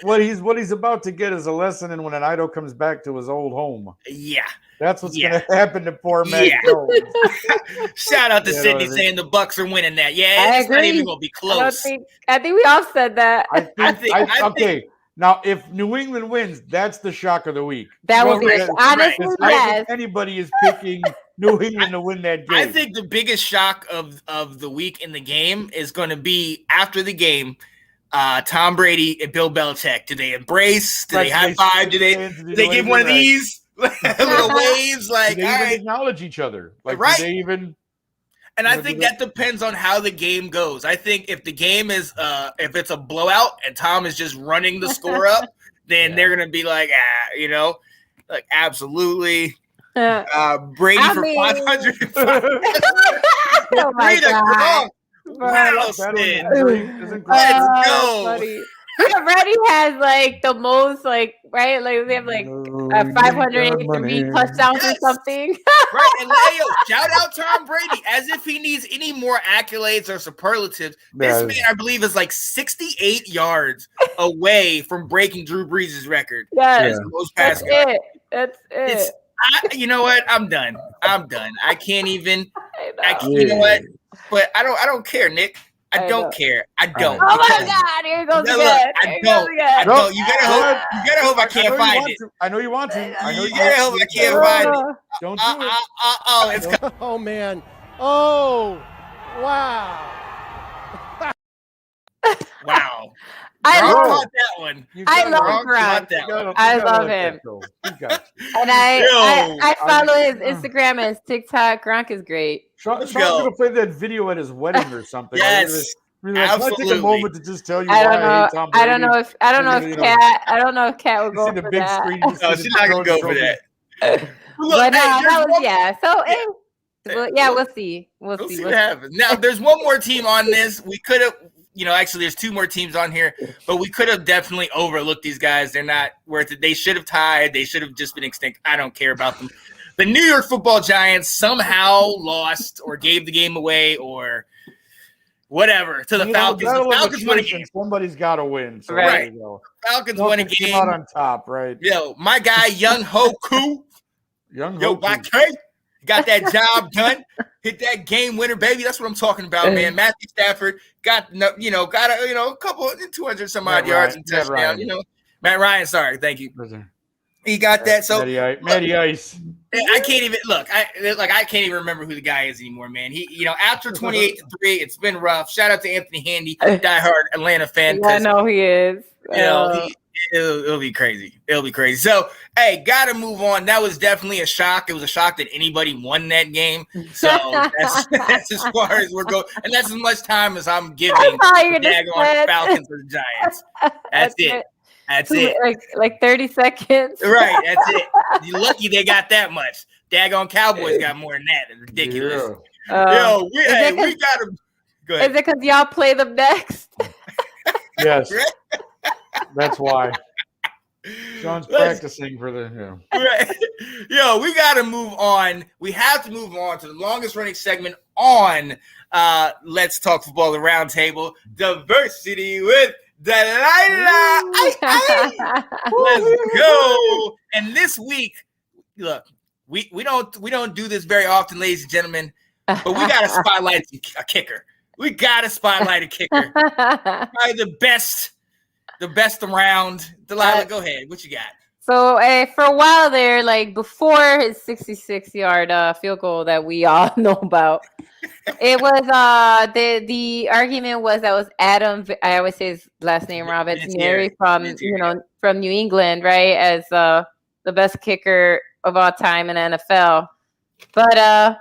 F: What he's about to get is a lesson in when an idol comes back to his old home.
C: Yeah.
F: That's what's going to happen to poor Mac Jones.
C: Shout out to Sydney saying the Bucks are winning that. Yeah, it's not even going to be close.
E: I think we all said that.
F: Okay. Now, if New England wins, that's the shock of the week.
E: That will be honestly, yes.
F: If anybody is picking New England to win that game.
C: I think the biggest shock of the week in the game is going to be after the game. Tom Brady and Bill Belichick. Do they embrace? Do they high five? Do they give one of these little waves? Like,
F: do they even acknowledge each other? Like, do they even?
C: And I think that depends on how the game goes. I think if the game is, if it's a blowout and Tom is just running the score up, then they're gonna be like, like absolutely. Brady for 500.
E: Oh my God.
C: Let's go.
E: Brady has like the most, like, right? Like they have like 583 touchdowns or something.
C: Right. And shout out Tom Brady as if he needs any more accolades or superlatives. This man, I believe, is like 68 yards away from breaking Drew Brees' record.
E: Yes. That's it.
C: You know what? I'm done. I can't even. You know what? But I don't care, Nick. I don't care. I don't.
E: Oh my God! Here goes again.
C: I don't. You gotta hope I can't find it.
F: I know you want to.
C: You gotta hope I can't find it.
F: Don't do it.
A: Oh man. Oh wow.
C: Wow.
E: I
C: love that one.
E: I love Gronk. I love him. And I follow his Instagram and his TikTok. Gronk is great.
F: Sean's gonna play that video at his wedding or something.
C: Yes.
F: Absolutely. Take a moment to just tell you
E: I don't know if Kat will go for that.
C: No, she's not gonna go for that.
E: We'll see.
C: We'll see what happens. Now, there's one more team on this. We could have. Actually, there's 2 more teams on here, but we could have definitely overlooked these guys. They're not worth it. They should have tied. They should have just been extinct. I don't care about them. The New York Football Giants somehow lost or gave the game away or whatever to the Falcons. The Falcons won a game.
F: Somebody's got to win. So
C: right. Falcons won a game.
F: Out on top, right?
C: Yo, my guy, Young Hoku. Got that job done. Hit that game winner, baby. That's what I'm talking about, man. Matthew Stafford got a couple 200 some odd yards and touchdown. Matt Ryan. Sorry, thank you. He got that. So
F: Matty Ice.
C: I can't even look. I can't even remember who the guy is anymore, man. He, after 28-3, it's been rough. Shout out to Anthony Handy, diehard Atlanta fan.
E: I know he is.
C: It'll be crazy. It'll be crazy. So, hey, gotta move on. That was definitely a shock. It was a shock that anybody won that game. So that's as far as we're going, and that's as much time as I'm giving the daggone Falcons or the Giants. That's it. That's it.
E: Like 30 seconds.
C: Right. That's it. You're lucky they got that much. Daggone Cowboys got more than that. It's ridiculous. Yo, we got to. Go ahead.
E: Is it because y'all play them next?
F: Yes. That's why. Sean's practicing for the.
C: Right. Yo, we got to move on. We have to move on to the longest running segment on Let's Talk Football, the Roundtable. Diversity with Delilah. Let's go. And this week, look, we don't do this very often, ladies and gentlemen, but we got to spotlight a kicker. We got to spotlight a kicker. Probably the best around. Delilah, go ahead. What you got?
E: So for a while there, like before his 66-yard field goal that we all know about, it was the argument was that was Adam. I always say his last name wrong, but from New England, right? As the best kicker of all time in the NFL. But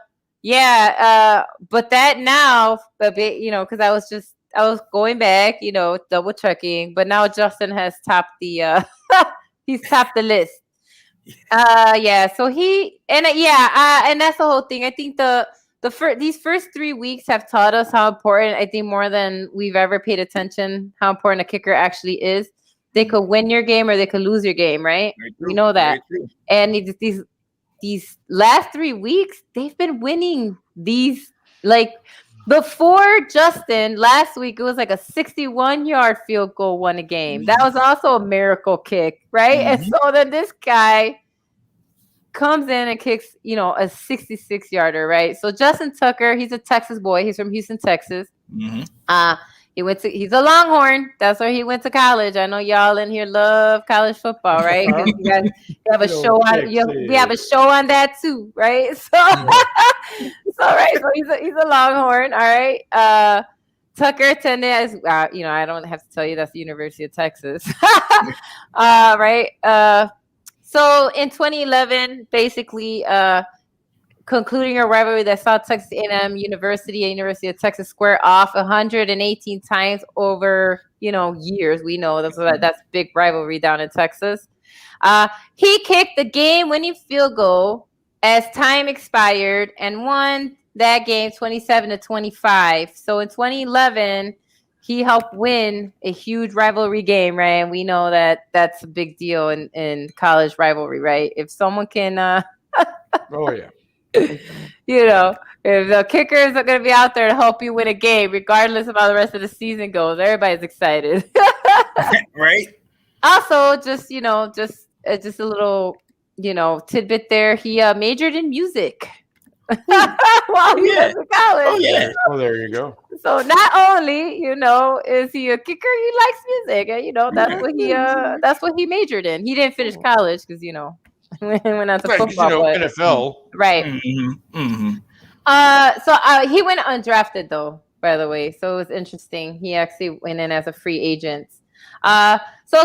E: but that now a bit, because I was going back, double checking, but now Justin has topped the he's topped the list. So and that's the whole thing. I think these first 3 weeks have taught us how important, I think more than we've ever paid attention, how important a kicker actually is. They could win your game or they could lose your game, right? We know that. And these last 3 weeks, they've been winning these. Like before Justin, last week, it was like a 61-yard field goal won a game. That was also a miracle kick, right? And so then this guy comes in and kicks, a 66-yarder, right? So Justin Tucker, he's a Texas boy. He's from Houston, Texas. He's a Longhorn. That's where he went to college. I know y'all in here love college football, right? You have a show on. We have a show on that too, right? So, so he's a Longhorn. All right. Tucker attended as I don't have to tell you that's the University of Texas, right? So in 2011, basically, concluding a rivalry that saw Texas A&M University and University of Texas square off 118 times over, years. We know that's big rivalry down in Texas. He kicked the game-winning field goal as time expired and won that game 27-25. So in 2011, he helped win a huge rivalry game, right? And we know that that's a big deal in college rivalry, right? If someone can,
F: oh yeah.
E: If the kickers are going to be out there to help you win a game, regardless of how the rest of the season goes, everybody's excited,
C: right?
E: Also, just a little, tidbit there. He majored in music while he was in college.
C: Oh yeah.
F: Oh, there you go.
E: So not only, is he a kicker, he likes music, and that's what he majored in. He didn't finish college because went on to football,
F: NFL,
E: right? So he went undrafted though, by the way. So it was interesting. He actually went in as a free agent. So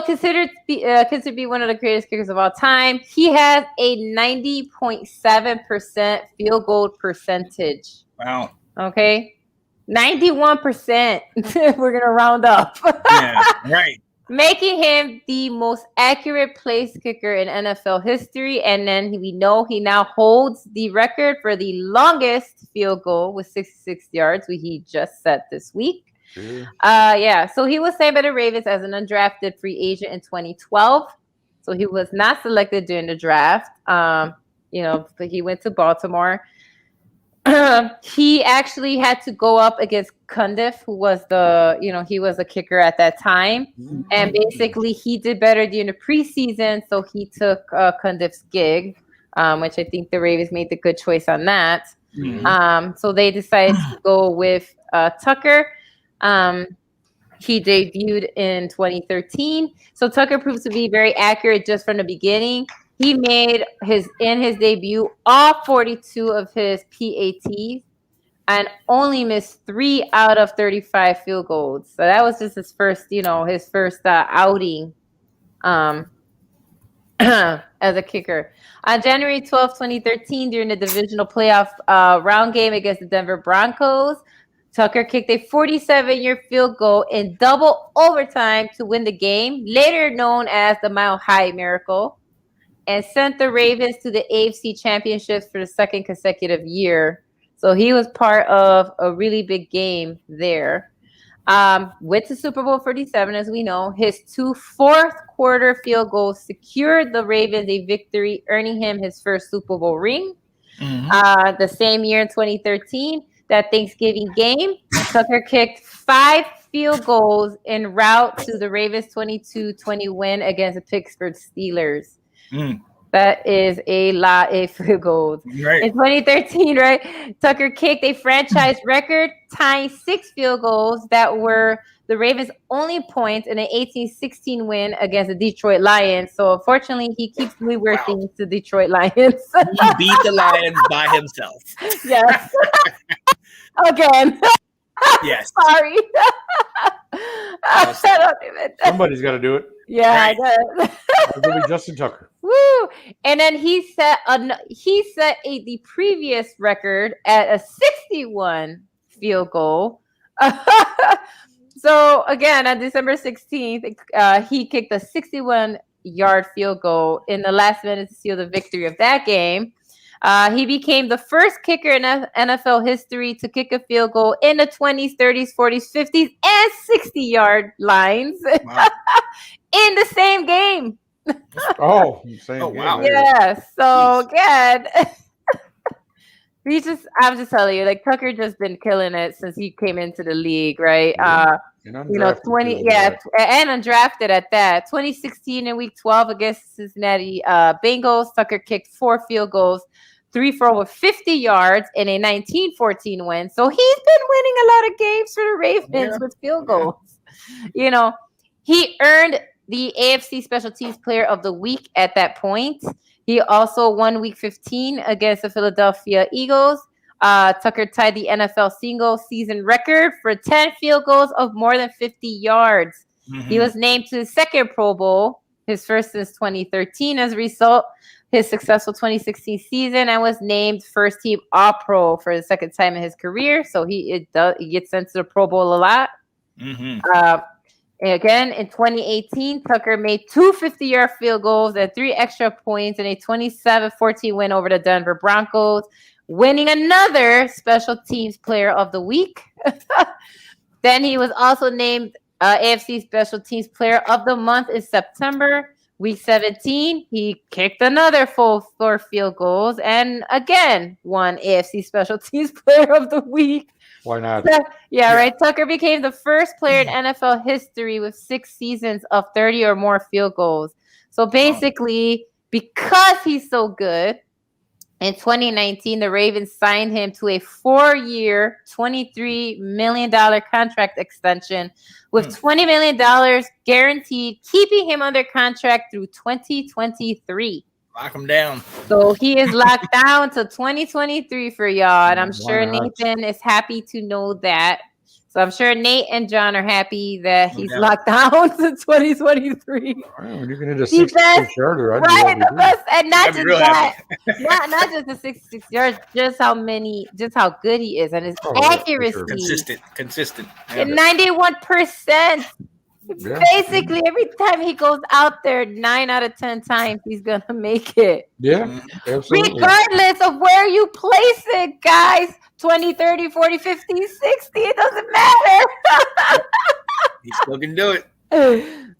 E: considered to be one of the greatest kickers of all time. He has a 90.7% field goal percentage.
C: Wow.
E: Okay, 91%. We're gonna round up.
C: Yeah, right.
E: Making him the most accurate place kicker in NFL history. And then we know he now holds the record for the longest field goal with 66 yards, which he just set this week. So he was signed by the Ravens as an undrafted free agent in 2012. So he was not selected during the draft. But he went to Baltimore. He actually had to go up against Cundiff, who was he was a kicker at that time. And basically he did better during the preseason. So he took Cundiff's gig, which I think the Ravens made the good choice on that. So they decided to go with Tucker. He debuted in 2013. So Tucker proves to be very accurate just from the beginning. He made his debut all 42 of his PATs and only missed 3 out of 35 field goals. So that was just his first, outing As a kicker. On January 12, 2013, during the divisional playoff round game against the Denver Broncos, Tucker kicked a 47-yard field goal in double overtime to win the game, later known as the Mile High Miracle, and sent the Ravens to the AFC Championships for the second consecutive year. So he was part of a really big game there. Went to Super Bowl 37, as we know. His 2 fourth-quarter field goals secured the Ravens a victory, earning him his first Super Bowl ring. The same year in 2013, that Thanksgiving game, Tucker kicked 5 field goals en route to the Ravens' 22-20 win against the Pittsburgh Steelers. That is a lot of field goals. Right. In 2013, right, Tucker kicked a franchise record, tying 6 field goals that were the Ravens' only points in an 18-16 win against the Detroit Lions. So, unfortunately, he keeps doing weird things to Detroit Lions.
A: He beat the Lions by himself.
E: Yes. Again.
A: Yes.
E: Sorry.
F: Somebody's got to do it.
E: Yeah, right. I guess.
F: It'll be Justin Tucker.
E: Woo! And then he set the previous record at a 61 field goal. So again, on December 16th, he kicked a 61-yard field goal in the last minute to seal the victory of that game. He became the first kicker in NFL history to kick a field goal in the 20s, 30s, 40s, 50s, and 60-yard lines in the same game.
F: Oh wow.
E: Yeah. So again, I'm just telling you, like Tucker just been killing it since he came into the league, right? And undrafted at that. 2016 in week 12 against Cincinnati Bengals, Tucker kicked 4 field goals, 3 for over 50 yards in a 19-14 win. So he's been winning a lot of games for the Ravens with field goals. You know, he earned the AFC Special Teams Player of the Week at that point. He also won Week 15 against the Philadelphia Eagles. Tucker tied the NFL single-season record for 10 field goals of more than 50 yards. He was named to the second Pro Bowl, his first since 2013 as a result his successful 2016 season, and was named first-team All-Pro for the second time in his career. So he gets sent to the Pro Bowl a lot. Again, in 2018, Tucker made 2 50-yard field goals and 3 extra points in a 27-14 win over the Denver Broncos, winning another Special Teams Player of the Week. Then he was also named AFC Special Teams Player of the Month in September. Week 17, he kicked another full 4 field goals and again won AFC Special Teams Player of the Week.
F: Why not?
E: Right. Tucker became the first player in NFL history with 6 seasons of 30 or more field goals. So basically, because he's so good, in 2019, the Ravens signed him to a 4-year, $23 million contract extension with $20 million guaranteed, keeping him under contract through 2023.
A: Lock him down.
E: So he is locked down to 2023 for y'all. And I'm sure Nathan is happy to know that. So I'm sure Nate and John are happy that he's locked down to 2023.
F: When you're going to hit a 66-yarder,
E: right? And not just that, not just the 66 yards, just how good he is and his accuracy.
A: Consistent.
E: And 91%. Yeah. Basically, every time he goes out there, 9 out of 10 times he's gonna make it.
F: Yeah, absolutely.
E: Regardless of where you place it, guys. 20, 30, 40, 50, 60, it doesn't matter.
A: He still can do it.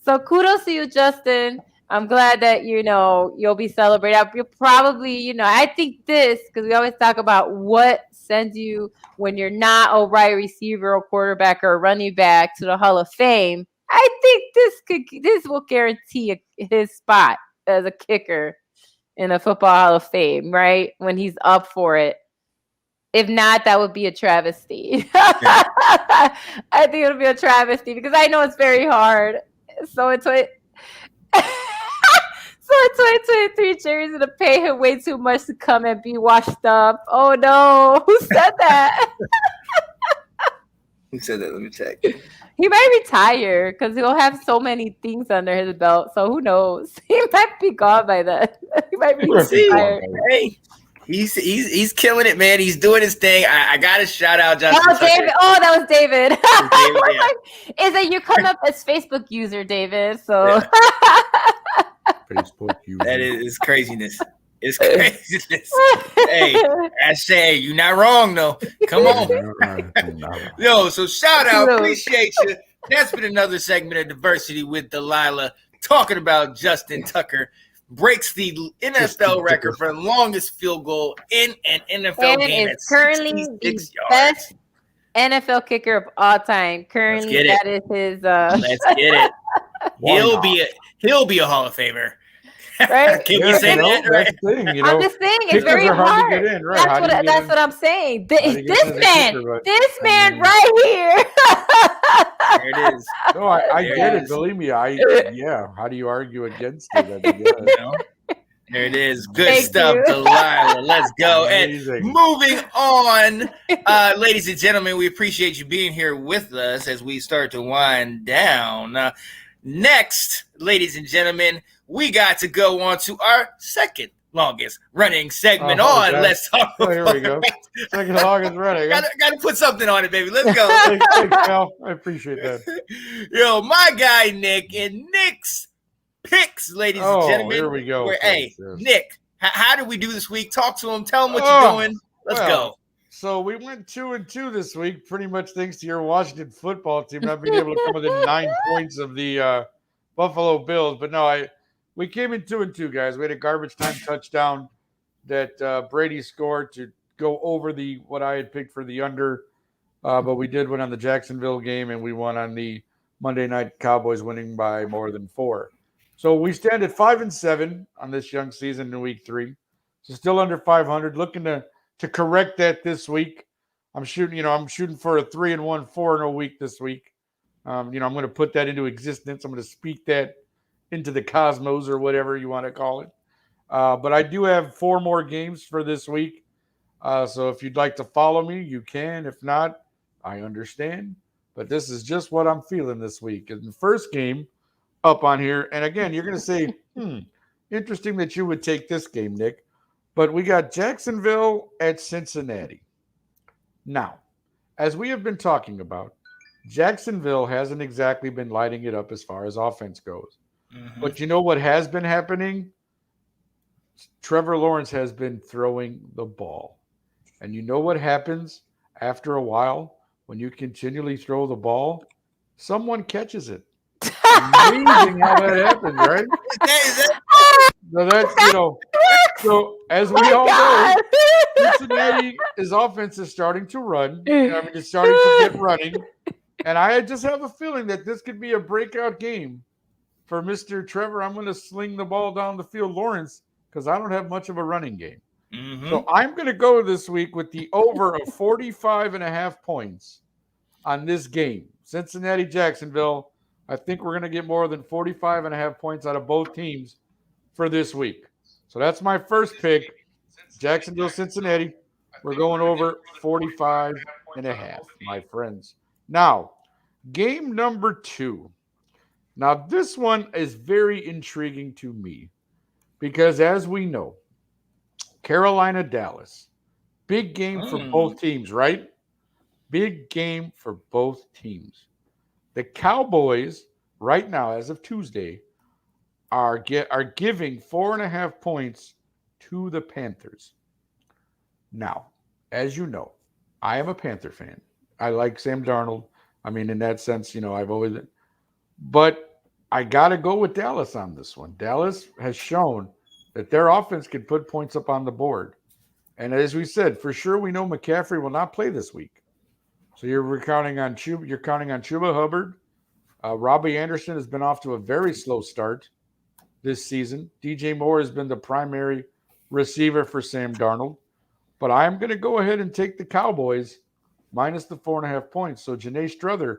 E: So kudos to you, Justin. I'm glad that you'll be celebrating. You'll probably, I think this, because we always talk about what sends you when you're not a wide receiver or quarterback or running back to the Hall of Fame. I think this will guarantee his spot as a kicker in the Football Hall of Fame, right? When he's up for it. If not, that would be a travesty. I think it'll be a travesty because I know it's very hard. So in 2023, Jerry's going to pay him way too much to come and be washed up. Oh, no. Who said that?
C: Who said that? Let me check.
E: He might retire because he'll have so many things under his belt. So who knows? He might be gone by then. He might be retired.
C: Hey, he's killing it, man. He's doing his thing. I got to shout out Justin Tucker.
E: David. Oh, that was David. Is that you come up as Facebook user, David? So
F: Facebook user.
C: That is craziness. It's craziness. Hey, I say you're not wrong though. Come on. Yo, so shout out, appreciate you. That's been another segment of Diversity with Delilah, talking about Justin Tucker breaks the NFL record for the longest field goal in an NFL game.
E: It's currently the best NFL kicker of all time. Currently, that is his.
C: Let's get it. He'll be a Hall of Famer.
E: Right?
C: Can we say that? Right?
E: I'm just saying it's very hard. To get in, right? That's what I'm saying. This man right here.
C: There it is.
F: No, I get it. Believe me, how do you argue against it?
C: There it is. Good stuff, Delilah. Let's go. Amazing. And moving on, ladies and gentlemen, we appreciate you being here with us as we start to wind down. Next, ladies and gentlemen, we got to go on to our second longest running segment on Let's Talk.
F: Here we go. Second longest running.
C: Got to put something on it, baby. Let's go.
F: Thanks, Cal. I appreciate that.
C: Yo, my guy Nick and Nick's picks, ladies and gentlemen.
F: Here we go.
C: Hey, Nick, how did we do this week? Talk to him. Tell him what you're doing. Let's go.
F: So we went 2-2 this week, pretty much thanks to your Washington football team not being able to come within 9 points of the Buffalo Bills. But no, we came in 2-2, guys. We had a garbage time touchdown that Brady scored to go over what I had picked for the under. But we did win on the Jacksonville game, and we won on the Monday night Cowboys winning by more than 4. So we stand at 5-7 on this young season in week 3. So still under 500. Looking to correct that this week. I'm shooting for a 3-1, 4-0 week this week. I'm going to put that into existence. I'm going to speak that into the cosmos or whatever you want to call it. But I do have 4 more games for this week. So if you'd like to follow me, you can. If not, I understand. But this is just what I'm feeling this week. And the first game up on here, and again, you're going to say, interesting that you would take this game, Nick. But we got Jacksonville at Cincinnati. Now, as we have been talking about, Jacksonville hasn't exactly been lighting it up as far as offense goes. Mm-hmm. But you know what has been happening? Trevor Lawrence has been throwing the ball. And you know what happens after a while when you continually throw the ball? Someone catches it. Amazing how that happens, right? So that's, so as we all know, Cincinnati's offense is starting to run. It's starting to get running. And I just have a feeling that this could be a breakout game for Mr. Trevor. I'm going to sling the ball down the field, Lawrence, because I don't have much of a running game. Mm-hmm. So I'm going to go this week with the over of 45.5 points on this game. Cincinnati-Jacksonville. I think we're going to get more than 45.5 points out of both teams for this week. So that's my first pick. Jacksonville, Cincinnati. We're going over 45.5, my friends. Now, game number 2. Now, this one is very intriguing to me because, as we know, Carolina, Dallas, big game for both teams, right? Big game for both teams. The Cowboys, right now, as of Tuesday, are giving 4.5 points to the Panthers. Now, as you know, I am a Panther fan. I like Sam Darnold. I mean, in that sense, I've always – but I got to go with Dallas on this one. Dallas has shown that their offense can put points up on the board. And as we said, for sure we know McCaffrey will not play this week. So you're counting on Chuba Hubbard. Robbie Anderson has been off to a very slow start this season. DJ Moore has been the primary receiver for Sam Darnold. But I'm going to go ahead and take the Cowboys minus the 4.5 points. So Janae Struther,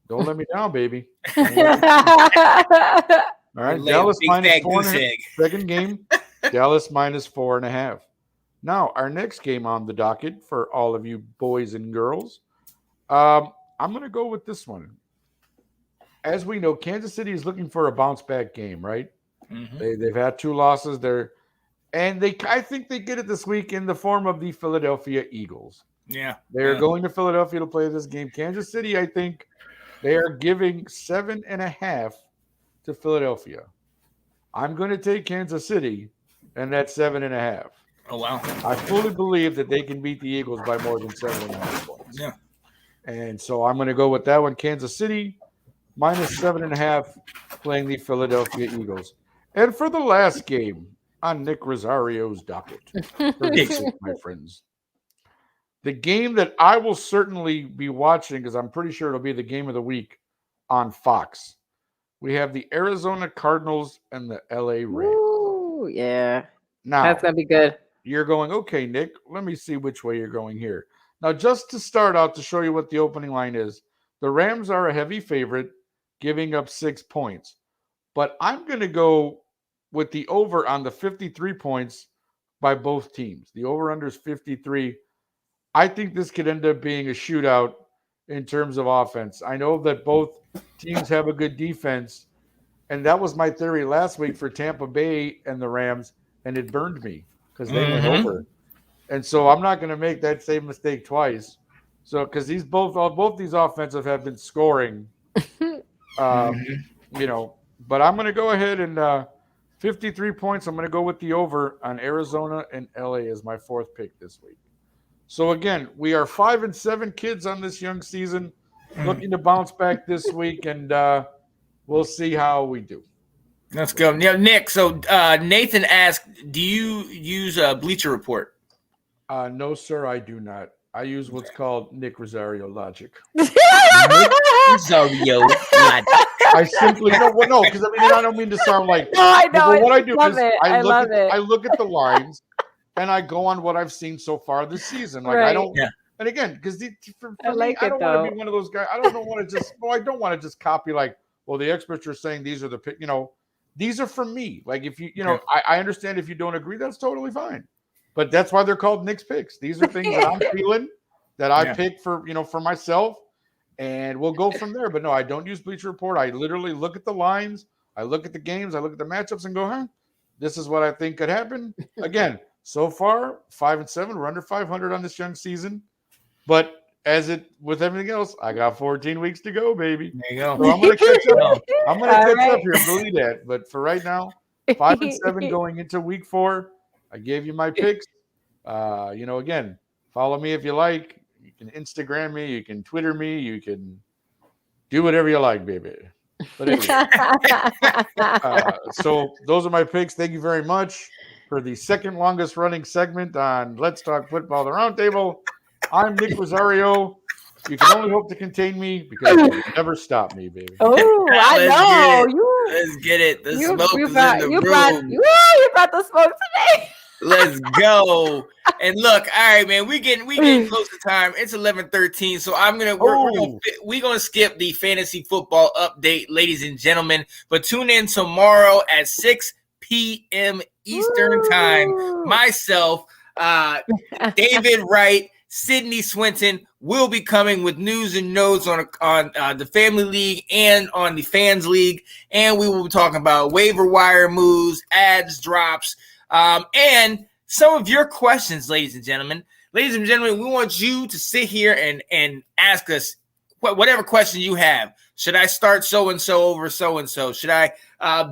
F: don't let me down, baby. All right, Dallas minus 4.5. Second game, Dallas minus 4.5. Now, our next game on the docket for all of you boys and girls, I'm going to go with this one. As we know, Kansas City is looking for a bounce back game, right? Mm-hmm. They've had 2 losses there, and I think they get it this week in the form of the Philadelphia Eagles.
C: Yeah,
F: they're going to Philadelphia to play this game. Kansas City, I think they are giving 7.5 to Philadelphia. I'm going to take Kansas City, and that's 7.5.
C: Oh wow!
F: I fully believe that they can beat the Eagles by more than 7.5 points.
C: Yeah,
F: and so I'm going to go with that one. Kansas City minus 7.5 playing the Philadelphia Eagles. And for the last game on Nick Rosario's docket, my friends, the game that I will certainly be watching because I'm pretty sure it'll be the game of the week on Fox. We have the Arizona Cardinals and the LA Rams.
E: Ooh, yeah.
F: Now,
E: that's going to be good.
F: You're going, okay, Nick, let me see which way you're going here. Now, just to start out to show you what the opening line is, the Rams are a heavy favorite, giving up 6 points. But I'm going to go with the over on the 53 points by both teams. The over-under is 53. I think this could end up being a shootout in terms of offense. I know that both teams have a good defense, and that was my theory last week for Tampa Bay and the Rams, and it burned me because they went over. And so I'm not going to make that same mistake twice. So because both these offensive have been scoring, but I'm going to go ahead and 53 points. I'm going to go with the over on Arizona and LA as my 4th pick this week. So again, we are 5-7 kids on this young season, looking to bounce back this week, and we'll see how we do.
C: Let's go. Yeah, Nick. So Nathan asked, do you use a Bleacher Report?
F: No, sir, I do not. I use what's called Nick Rosario logic.
C: Nick Rosario logic.
F: I simply no, because I don't mean to sound like.
E: No, I know.
F: What I do is
E: I
F: look at the lines, and I go on what I've seen so far this season. Like I don't. Yeah. And again, because for
E: I
F: me, I don't want to be one of those guys. I don't want to just. I don't want to just copy like. Well, the experts are saying these are the pick. These are from me. Like if I understand if you don't agree, that's totally fine. But that's why they're called Nick's picks. These are things that I'm feeling that I pick for myself, and we'll go from there. But no, I don't use Bleacher Report. I literally look at the lines, I look at the games, I look at the matchups, and go, this is what I think could happen. Again, so far 5-7, we're under 500 on this young season. But as it with everything else, I got 14 weeks to go, baby.
C: There you go.
F: So I'm going to catch up. I'm going to catch up here, believe that. But for right now, 5-7 going into week 4. I gave you my picks. Again, follow me if you like. You can Instagram me. You can Twitter me. You can do whatever you like, baby. But anyway, so those are my picks. Thank you very much for the second longest running segment on Let's Talk Football, the Roundtable. I'm Nick Rosario. You can only hope to contain me because you'll never stop me, baby.
E: Oh, I know.
C: Let's get it. The smoke is in the room.
E: You brought the smoke today.
C: Let's go. And look, all right, man, we getting close to time. It's 11:13, so we're gonna skip the fantasy football update, ladies and gentlemen. But tune in tomorrow at 6 p.m. Eastern time. Myself, David Wright, Sydney Swinton will be coming with news and notes on the Family League and on the Fans League, and we will be talking about waiver wire moves, ads, drops. And some of your questions, ladies and gentlemen. Ladies and gentlemen, we want you to sit here and ask us whatever question you have. Should I start so-and-so over so-and-so? Should I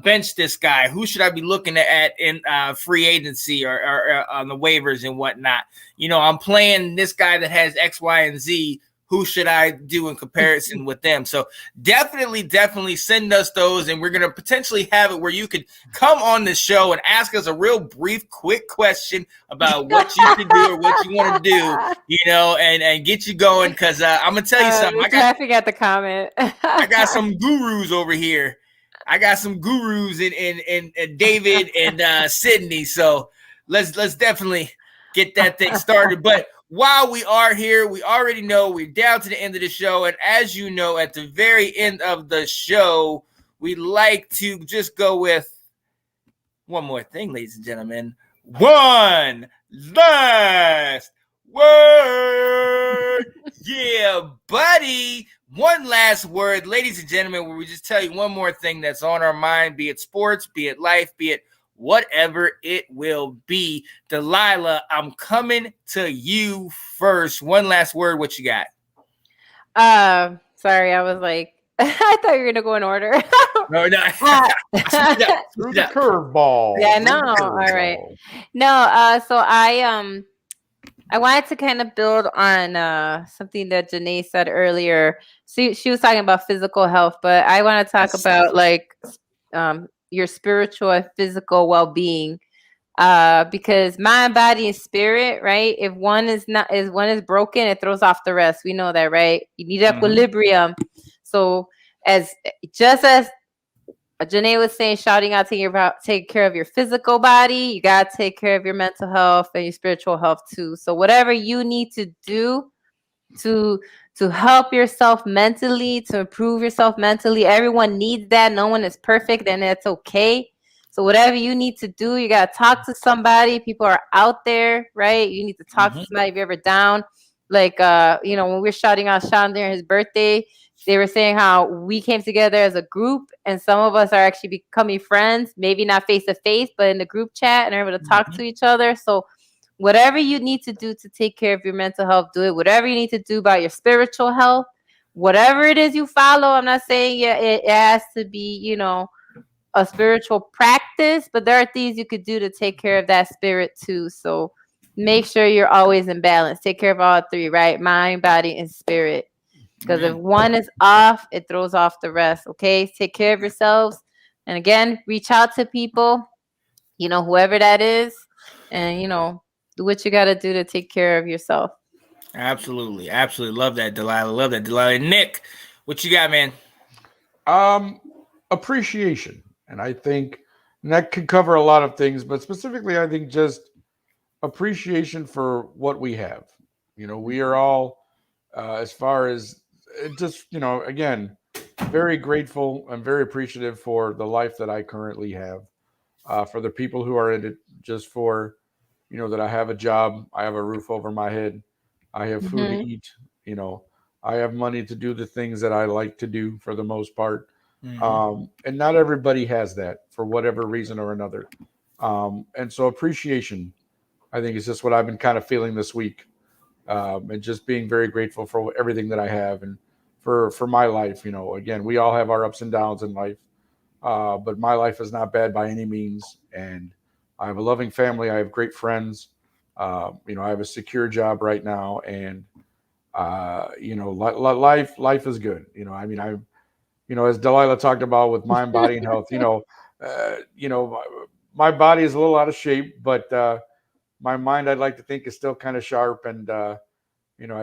C: bench this guy? Who should I be looking at in free agency or on the waivers and whatnot? I'm playing this guy that has X, Y, and Z. Who should I do in comparison with them? So definitely send us those, and we're going to potentially have it where you could come on the show and ask us a real brief, quick question about what you can do or what you want to do, and get you going. Because I'm going to tell you something.
E: I forgot the comment.
C: I got some gurus over here. I got some gurus in David and Sydney. So let's definitely get that thing started. But while we are here, we already know we're down to the end of the show. And as you know, at the very end of the show, we like to just go with one more thing, ladies and gentlemen. One last Word. Yeah, buddy. One last word, ladies and gentlemen, where we just tell you one more thing that's on our mind, be it sports, be it life, be it whatever it will be. Delilah, I'm coming to you first. One last word. What you got?
E: Sorry, I was like, I thought you were gonna go in order.
C: No.
F: Through the curveball.
E: Yeah, no. All right. No, so I wanted to kind of build on something that Janae said earlier. She was talking about physical health, but I want to talk about like your spiritual and physical well-being. Because mind, body, and spirit, right? If one is broken, it throws off the rest. We know that, right? You need equilibrium. So as Janae was saying, shouting out, take care of your physical body. You got to take care of your mental health and your spiritual health too. So whatever you need to do to help yourself mentally, to improve yourself mentally, everyone needs that. No one is perfect, and that's okay. So whatever you need to do, you got to talk to somebody. People are out there, right? You need to talk to somebody if you're ever down. Like, when we're shouting out Sean during his birthday, they were saying how we came together as a group, and some of us are actually becoming friends, maybe not face to face, but in the group chat, and are able to talk to each other. So whatever you need to do to take care of your mental health, do it. Whatever you need to do about your spiritual health, whatever it is you follow, I'm not saying it has to be, a spiritual practice, but there are things you could do to take care of that spirit too. So make sure you're always in balance. Take care of all three, right? Mind, body, and spirit. Because if one is off, it throws off the rest. Okay, take care of yourselves, and again, reach out to people, whoever that is, and do what you got to do to take care of yourself.
C: Absolutely, love that, Delilah. Nick, what you got, man?
F: Appreciation, and I think that could cover a lot of things, but specifically, I think just appreciation for what we have. We are all, as far as just, again, very grateful and very appreciative for the life that I currently have, for the people who are in it, just for, that I have a job, I have a roof over my head, I have food to eat, I have money to do the things that I like to do for the most part. And not everybody has that for whatever reason or another. And so appreciation, I think, is just what I've been kind of feeling this week. And just being very grateful for everything that I have and for my life. Again, we all have our ups and downs in life, but my life is not bad by any means. And I have a loving family. I have great friends. I have a secure job right now, and life is good. As Delilah talked about with mind, body, and health. My body is a little out of shape, but my mind, I'd like to think, is still kind of sharp, and I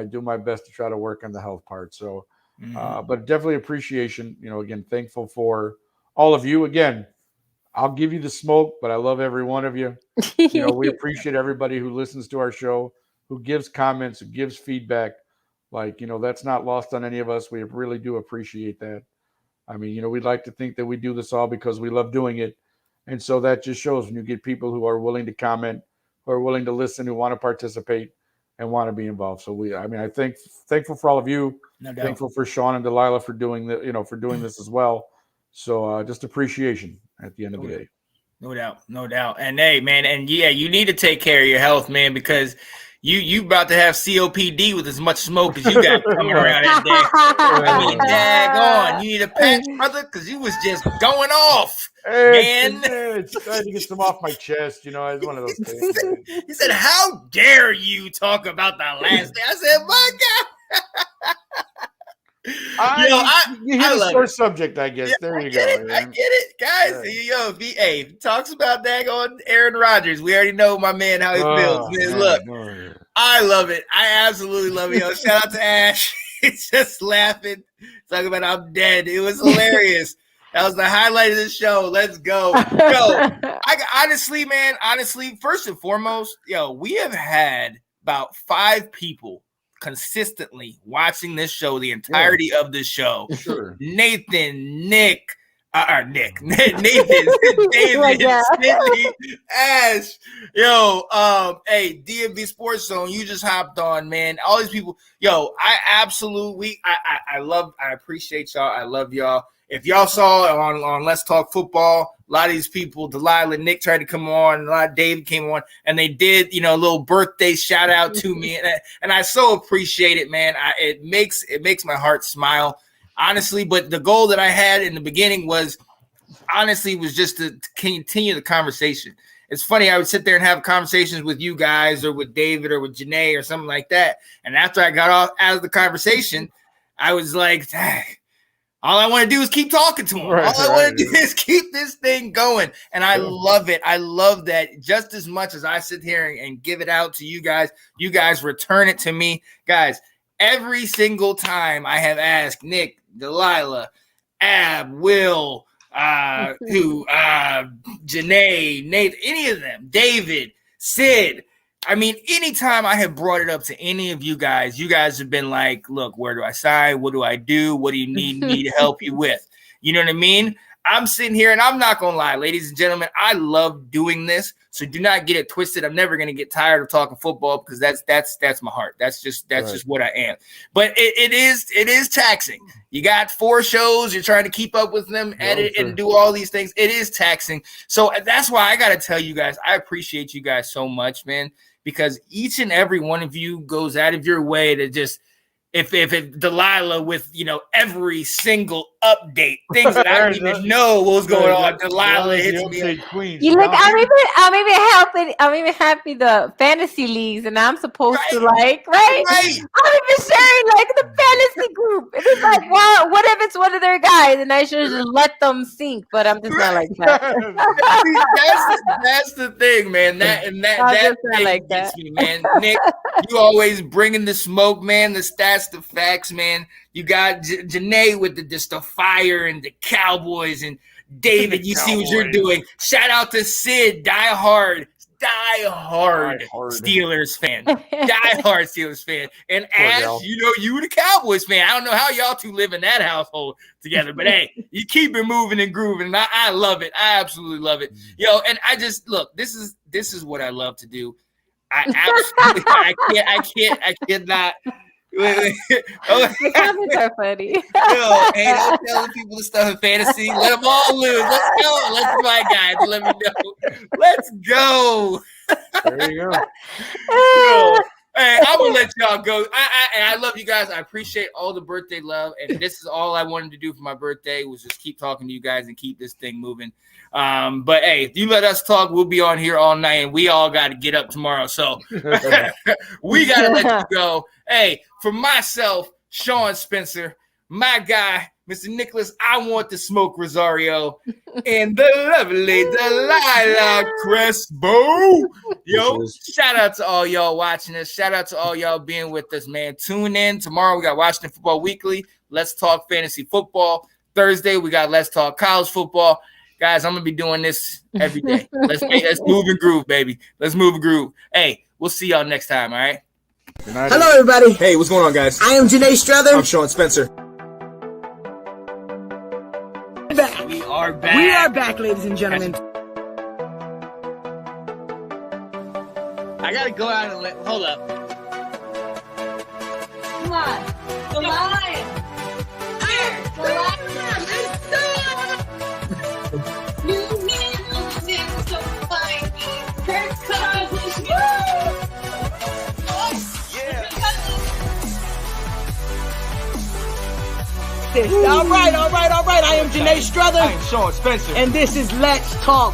F: do my best to try to work on the health part. So, but definitely appreciation. Again, thankful for all of you. Again, I'll give you the smoke, but I love every one of you. We appreciate everybody who listens to our show, who gives comments, who gives feedback. That's not lost on any of us. We really do appreciate that. I mean, we'd like to think that we do this all because we love doing it. And so that just shows when you get people who are willing to comment, who are willing to listen, who want to participate and want to be involved. So I think thankful for all of you. No doubt. Thankful for Sean and Delilah for doing this as well. So just appreciation at the end of the day.
C: No doubt. And hey, man, and yeah, you need to take care of your health, man, because you about to have COPD with as much smoke as you got coming around that day. Daggone, you need a patch, brother, because you was just going off, man.
F: It's trying to get some off my chest, it's one of those things.
C: He said, "How dare you talk about the last day?" I said, "My God."
F: You hit a sore subject, I guess. There you go.
C: I get it, guys. Right. He talks about daggone Aaron Rodgers. We already know my man how he feels. Man, look, I love it. I absolutely love it. Shout out to Ash. He's just laughing, talking about I'm dead. It was hilarious. That was the highlight of the show. Let's go. Honestly, first and foremost, we have had about 5 people consistently watching this show, the entirety of the show.
F: Sure.
C: Nathan, Nick, Nick, Nathan, David, Sidney, Ash, hey, DMV Sports Zone, you just hopped on, man. All these people, I appreciate y'all. I love y'all. If y'all saw on Let's Talk Football, a lot of these people, Delilah, Nick tried to come on, a lot of David came on, and they did, a little birthday shout out to me, and I so appreciate it, man. It makes my heart smile. Honestly, but the goal that I had in the beginning was just to continue the conversation. It's funny, I would sit there and have conversations with you guys or with David or with Janae or something like that. And after I got out of the conversation, I was like, all I want to do is keep talking to him. All I want to do is keep this thing going. And I love it. I love that just as much as I sit here and give it out to you guys return it to me. Guys, every single time I have asked Nick, Delilah, Ab, Will, Janae, Nathan, any of them, David, Sid. I mean, anytime I have brought it up to any of you guys have been like, look, where do I sign? What do I do? What do you need me to help you with? You know what I mean? I'm sitting here and I'm not going to lie, ladies and gentlemen, I love doing this. So do not get it twisted. I'm never going to get tired of talking football because that's my heart. That's just what I am. But it is taxing. You got 4 shows. You're trying to keep up with them, edit and do all these things. It is taxing. So that's why I got to tell you guys, I appreciate you guys so much, man, because each and every one of you goes out of your way to just, if Delilah with, every single update, things that I don't even know what was going on, Delilah hits me.
E: You look, I'm even happy the fantasy leagues, and I'm supposed to right? I'm even sharing the fantasy group. And it's like, well, what if it's one of their guys, and I should just let them sink? But I'm just not like that.
C: that's the thing, man. That gets me, man. Nick, you always bringing the smoke, man. The stats, the facts, man. You got Janae with the fire and the Cowboys, and David, you see what you're doing. Shout out to Sid, die hard Steelers fan. Die-hard Steelers fan. And Ash, you the Cowboys fan. I don't know how y'all two live in that household together, but hey, you keep it moving and grooving. And I love it. I absolutely love it. And I just look, this is what I love to do. I cannot.
E: The comments are funny.
C: Don't tell people the stuff in fantasy. Let them all lose. Let's go. Let's my guys. Let me know. Let's go.
F: There you go.
C: Hey, I'm gonna let y'all go. I love you guys. I appreciate all the birthday love, and this is all I wanted to do for my birthday was just keep talking to you guys and keep this thing moving. But hey, if you let us talk, we'll be on here all night, and we all got to get up tomorrow. So we gotta let you go. Hey, for myself, Sean Spencer, my guy, Mr. Nicholas, I want to smoke Rosario, and the lovely Delilah Crespo. Shout out to all y'all watching us. Shout out to all y'all being with us, man. Tune in. Tomorrow we got Washington Football Weekly. Let's talk fantasy football. Thursday we got Let's Talk College Football. Guys, I'm going to be doing this every day. Let's move and groove, baby. Let's move and groove. Hey, we'll see y'all next time, all right?
A: Hello, everybody.
C: Hey, what's going on, guys?
A: I am Janae Strother.
C: I'm Sean Spencer.
A: We are back, ladies and gentlemen.
C: I got to go out and hold up.
D: Come on. The lion. The lion. New man, so fine. Kirk Cousins.
A: All right. I am Janae Strother.
C: I am Sean Spencer.
A: And this is Let's Talk